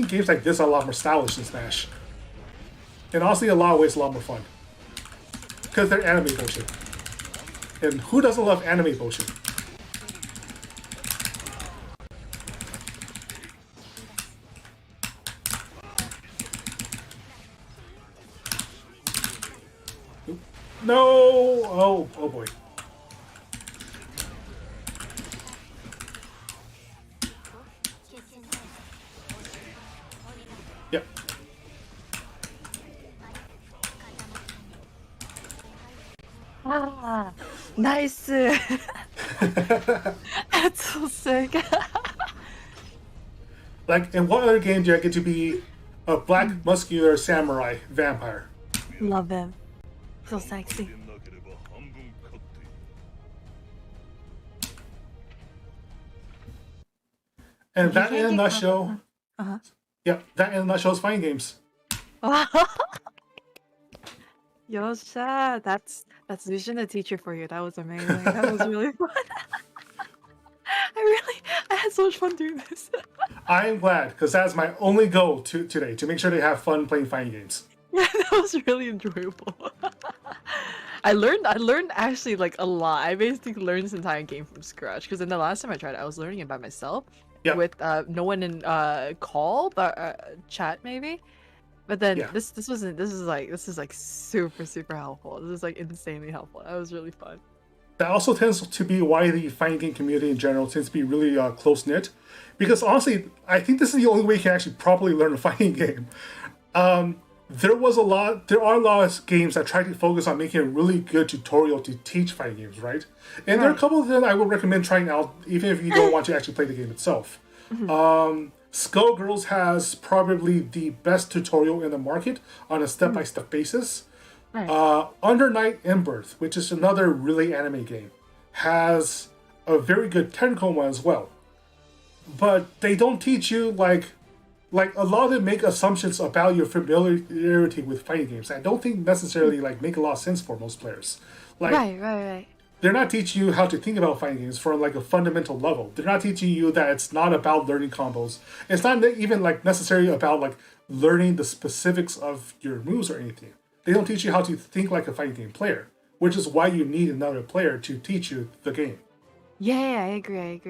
games like this are a lot more stylish than Smash, and honestly, in a lot of ways, a lot more fun because they're anime bullshit. And who doesn't love anime bullshit? No! Oh boy. Yep. Ah, nice. That's so sick. Like, in what other game do I get to be a black, muscular samurai vampire? Love him. So sexy. And You that can't in a get nutshell, Uh-huh. yeah, that in a nutshell is fighting games. Yosha, that's Vision the teacher for you. That was amazing. That was really fun. I had so much fun doing this. I am glad, because that's my only goal today, to make sure they have fun playing fighting games. Yeah, that was really enjoyable. I learned actually like a lot. I basically learned this entire game from scratch because then the last time I tried it, I was learning it by myself Yep. with no one in call but chat maybe. But then Yeah. this is like super helpful. This is like insanely helpful. That was really fun. That also tends to be why the fighting game community in general tends to be really close-knit. Because honestly, I think this is the only way you can actually properly learn a fighting game. There are a lot of games that try to focus on making a really good tutorial to teach fighting games, right? And there are a couple of them I would recommend trying out, even if you don't want to actually play the game itself. Skullgirls has probably the best tutorial in the market on a step-by-step basis. Right. Under Night in Birth, which is another really anime game, has a very good technical one as well. But they don't teach you like a lot of them make assumptions about your familiarity with fighting games. I don't think necessarily like make a lot of sense for most players. Like Right. they're not teaching you how to think about fighting games from like a fundamental level. They're not teaching you that it's not about learning combos. It's not even like necessarily about like learning the specifics of your moves or anything. They don't teach you how to think like a fighting game player, which is why you need another player to teach you the game. Yeah, I agree.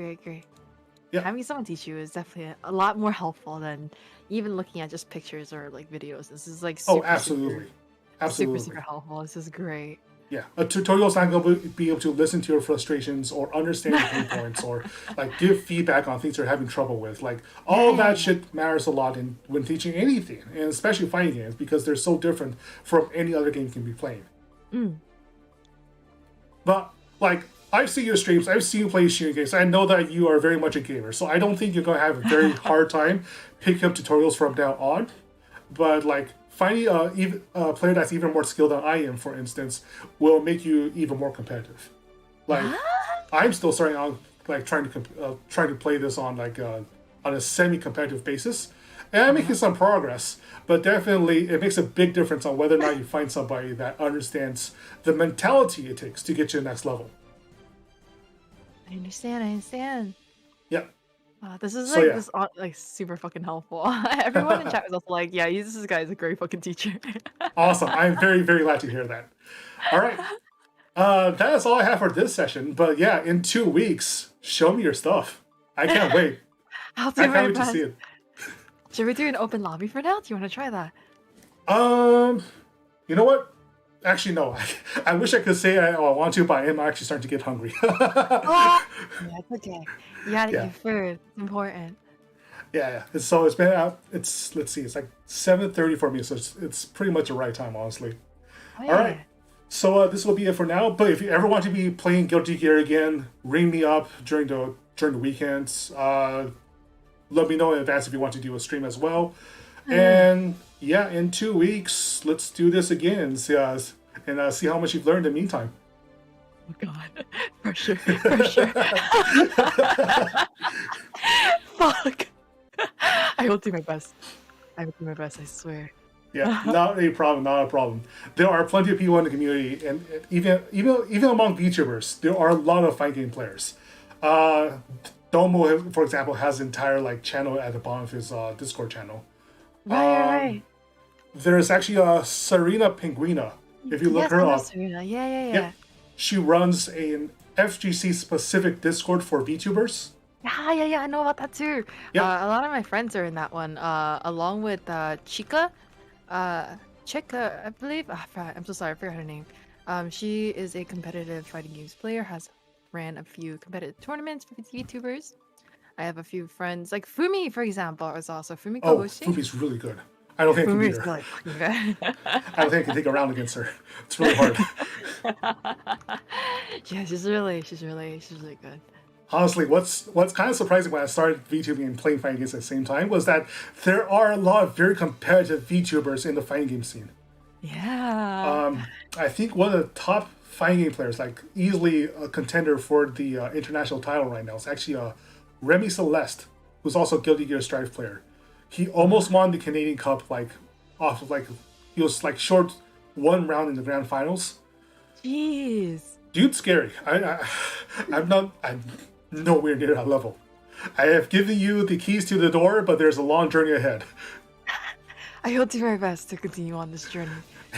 Yeah. Having someone teach you is definitely a lot more helpful than even looking at just pictures or like videos. This is like super, Absolutely. super helpful. This is great. Yeah, a tutorial's not going to be able to listen to your frustrations or understand your pain points or like give feedback on things you're having trouble with. Like all that shit matters a lot when teaching anything, and especially fighting games because they're so different from any other game you can be playing. But like I've seen your streams, I've seen you play shooting games. I know that you are very much a gamer, so I don't think you're going to have a very hard time picking up tutorials from now on. But like finding a player that's even more skilled than I am, for instance, will make you even more competitive. Like I'm still starting out, like trying to play this on like on a semi-competitive basis, and I'm making some progress. But definitely, it makes a big difference on whether or not you find somebody that understands the mentality it takes to get to the next level. I understand. Yeah. This is So, like yeah. like super fucking helpful. Everyone in chat was also like, "Yeah, this guy is a great fucking teacher." Awesome. I'm very, very glad to hear that. All right. That is all I have for this session. But yeah, in 2 weeks, show me your stuff. I can't wait. I'll do I my can't wait to best. see it. Should we do an open lobby for now? Do you want to try that? You know what? Actually, no. I wish I could say I want to, but I am actually starting to get hungry. Oh, yeah, it's okay. You gotta Yeah. eat food. It's important. Yeah. So it's been out. Let's see. It's like 7:30 for me, so it's pretty much the right time, honestly. Oh, All right. So this will be it for now. But if you ever want to be playing Guilty Gear again, ring me up during the weekends. Let me know in advance if you want to do a stream as well. And yeah, in 2 weeks, let's do this again and see how much you've learned in the meantime. Oh god. For sure. Fuck. I will do my best. I swear. Yeah, not a problem. There are plenty of people in the community, and even among VTubers, there are a lot of fighting game players. Domo, for example, has an entire like channel at the bottom of his Discord channel. Right. There's actually a Serena Penguina. If you look her up, Serena. Yeah. she runs an FGC specific Discord for VTubers. Yeah, I know about that too. Yeah. A lot of my friends are in that one, along with Chica. Chica, I believe. I'm so sorry, I forgot her name. She is a competitive fighting games player, has ran a few competitive tournaments for VTubers. I have a few friends, like Fumi, for example, is also Fumi Oh, Kogoshi. Fumi's really good. I don't think I can beat Fumi's her. really fucking good. I don't think I can take a round against her. It's really hard. Yeah, she's really good. Honestly, what's kind of surprising when I started VTubing and playing fighting games at the same time was that there are a lot of very competitive VTubers in the fighting game scene. Yeah. I think one of the top fighting game players, like easily a contender for the international title right now, is actually Remy Celeste, who's also a Guilty Gear Strive player. He almost won the Canadian Cup, like off of like he was like short one round in the grand finals. Jeez. Dude's scary. I'm nowhere near that level. I have given you the keys to the door, but there's a long journey ahead. I will do my best to continue on this journey.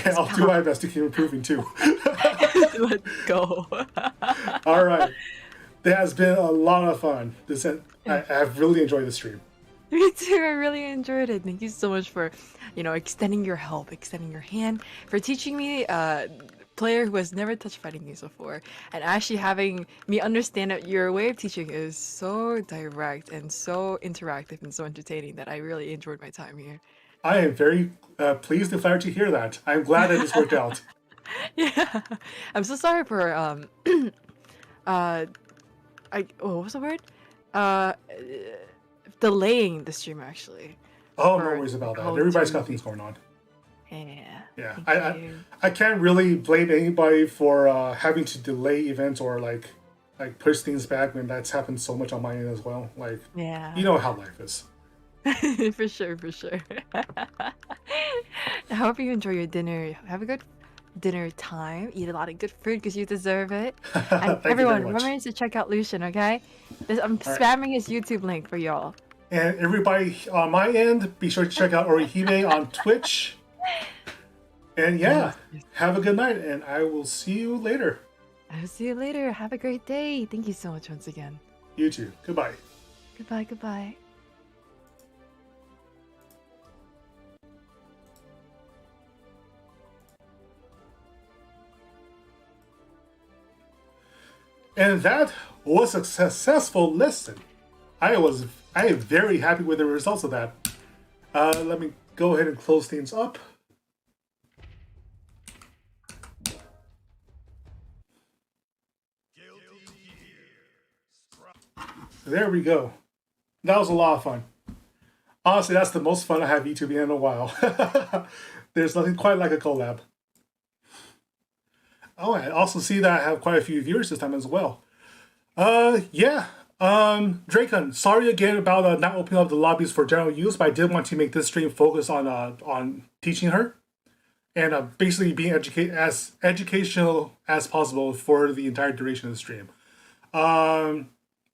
And I'll do my best to keep improving too. Let's go. All right. That has been a lot of fun. I've really enjoyed the stream. Me too. I really enjoyed it. Thank you so much for, extending your help, extending your hand, for teaching me, player who has never touched fighting games before, and actually having me understand that your way of teaching is so direct and so interactive and so entertaining that I really enjoyed my time here. I am very pleased and flattered to hear that. I'm glad that this worked out. Yeah. I'm so sorry for what was the word? Uh Delaying the stream actually. Oh, no For worries about that. whole Everybody's got journey. things going on. Yeah. Yeah, Thank you. I can't really blame anybody for having to delay events or like push things back when that's happened so much on my end as well. Like, Yeah. you know how life is. For sure, for sure. I hope you enjoy your dinner. Have a good dinner time. Eat a lot of good food because you deserve it. And Thank you very everyone, much. remember to check out Lucian, okay? I'm right. spamming his YouTube link for y'all. And everybody on my end, be sure to check out Orihime on Twitch. And yeah, have a good night, and I will see you later. I'll see you later. Have a great day. Thank you so much once again. You too. Goodbye. Goodbye, goodbye. And that was a successful lesson. I am very happy with the results of that. Let me go ahead and close things up. There we go. That was a lot of fun. Honestly, that's the most fun I have YouTubing in a while. There's nothing quite like a collab. Oh, I also see that I have quite a few viewers this time as well. Yeah. Dracon, sorry again about not opening up the lobbies for general use, but I did want to make this stream focus on teaching her and basically being as educational as possible for the entire duration of the stream.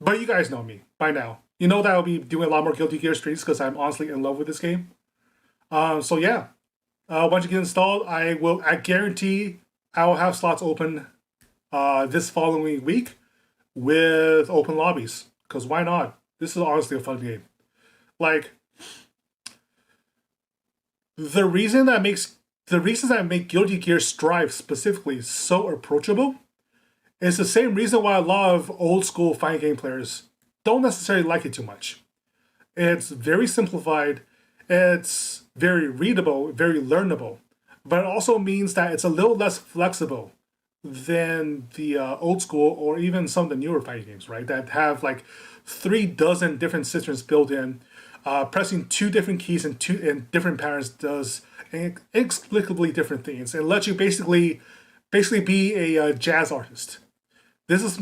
But you guys know me by now. You know that I'll be doing a lot more Guilty Gear streams because I'm honestly in love with this game. So yeah, once you get installed, I guarantee I will have slots open this following week with open lobbies. Because why not? This is honestly a fun game. Like, the reasons that make Guilty Gear Strive specifically so approachable is the same reason why a lot of old school fighting game players don't necessarily like it too much. It's very simplified, it's very readable, very learnable, but it also means that it's a little less flexible than the old school or even some of the newer fighting games, right? That have like 36 different systems built in. Pressing 2 different keys in different patterns does inexplicably different things. It lets you basically be a jazz artist. This is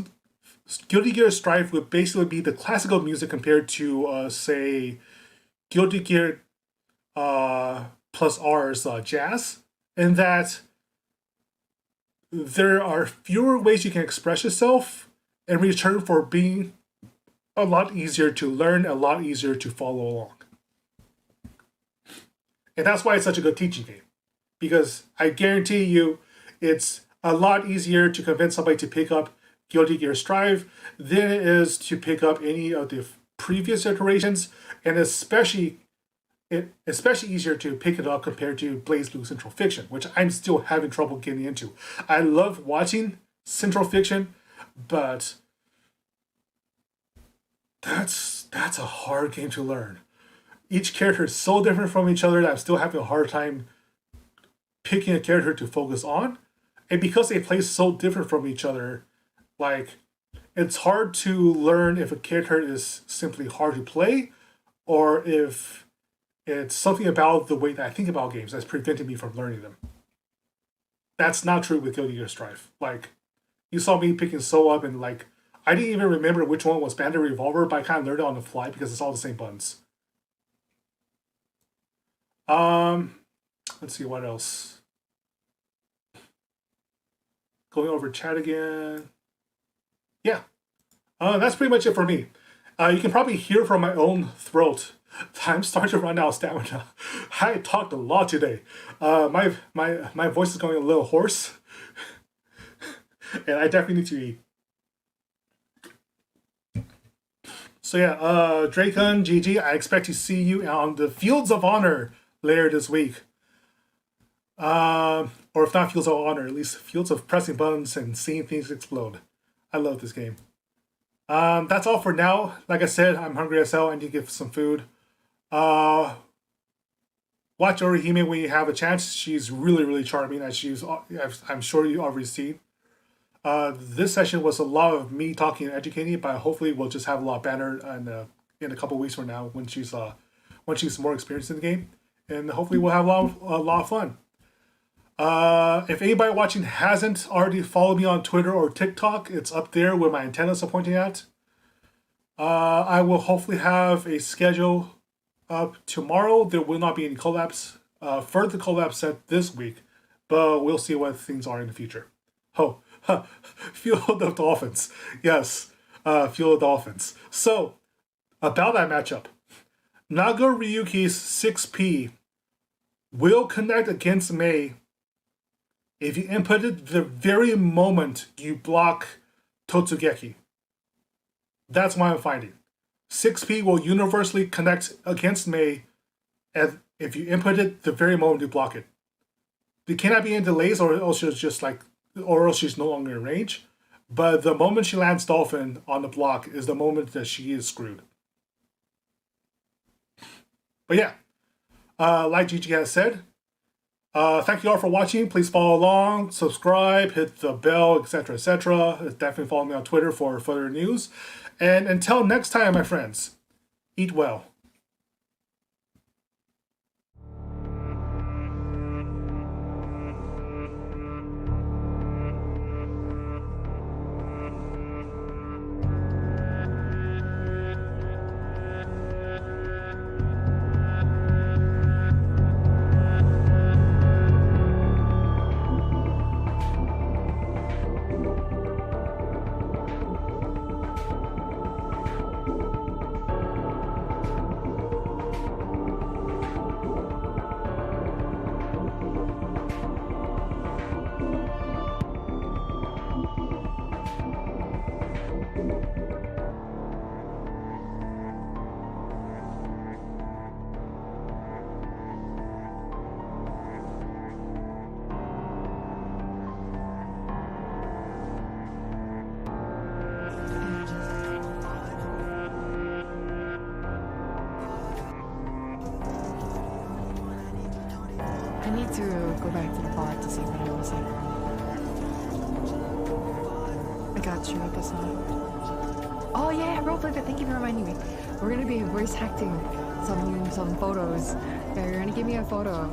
Guilty Gear Strive would basically be the classical music compared to say Guilty Gear plus R's jazz, in that there are fewer ways you can express yourself in return for being a lot easier to learn, a lot easier to follow along. And that's why it's such a good teaching game. Because I guarantee you, it's a lot easier to convince somebody to pick up Guilty Gear Strive than it is to pick up any of the previous iterations, and especially easier to pick it up compared to BlazBlue Central Fiction, which I'm still having trouble getting into. I love watching Central Fiction, but that's a hard game to learn. Each character is so different from each other that I'm still having a hard time picking a character to focus on. And because they play so different from each other, like, it's hard to learn if a character is simply hard to play or if it's something about the way that I think about games that's preventing me from learning them. That's not true with Guilty Gear Strive. Like, you saw me picking Soul up and like, I didn't even remember which one was Bandit Revolver, but I kind of learned it on the fly because it's all the same buttons. Let's see what else. Going over chat again. Yeah, that's pretty much it for me. You can probably hear from my own throat that I'm starting to run out of stamina. I talked a lot today. My voice is going a little hoarse, and I definitely need to eat. So yeah, Dracon, GG, I expect to see you on the Fields of Honor later this week. Or if not Fields of Honor, at least Fields of pressing buttons and seeing things explode. I love this game. That's all for now. Like I said, I'm hungry as hell. I need to get some food. Watch Orihime when you have a chance. She's really, really charming, as I'm sure you already seen. This session was a lot of me talking and educating, but hopefully we'll just have a lot better in a couple weeks from now when she's more experienced in the game, and hopefully we'll have a lot of fun. If anybody watching hasn't already followed me on Twitter or TikTok, it's up there where my antennas are pointing at. I will hopefully have a schedule up tomorrow. There will not be any collabs, further collabs set this week, but we'll see what things are in the future. Oh, Field of Dolphins. Yes, Field of Dolphins. So, about that matchup, Naga Ryuki's 6P will connect against Mei if you input it the very moment you block Totsugeki. That's what I'm finding. 6P will universally connect against Mei if you input it the very moment you block it. There cannot be any delays, or else she's no longer in range. But the moment she lands Dolphin on the block is the moment that she is screwed. But yeah, like Gigi has said, thank you all for watching. Please follow along, subscribe, hit the bell, etc., etc. Definitely follow me on Twitter for further news. And until next time, my friends, eat well. I need to go back to the pod to see what I was saying. I got you, episode. Oh yeah, roleplay, but thank you for reminding me. We're gonna be voice acting some photos. Yeah, you're gonna give me a photo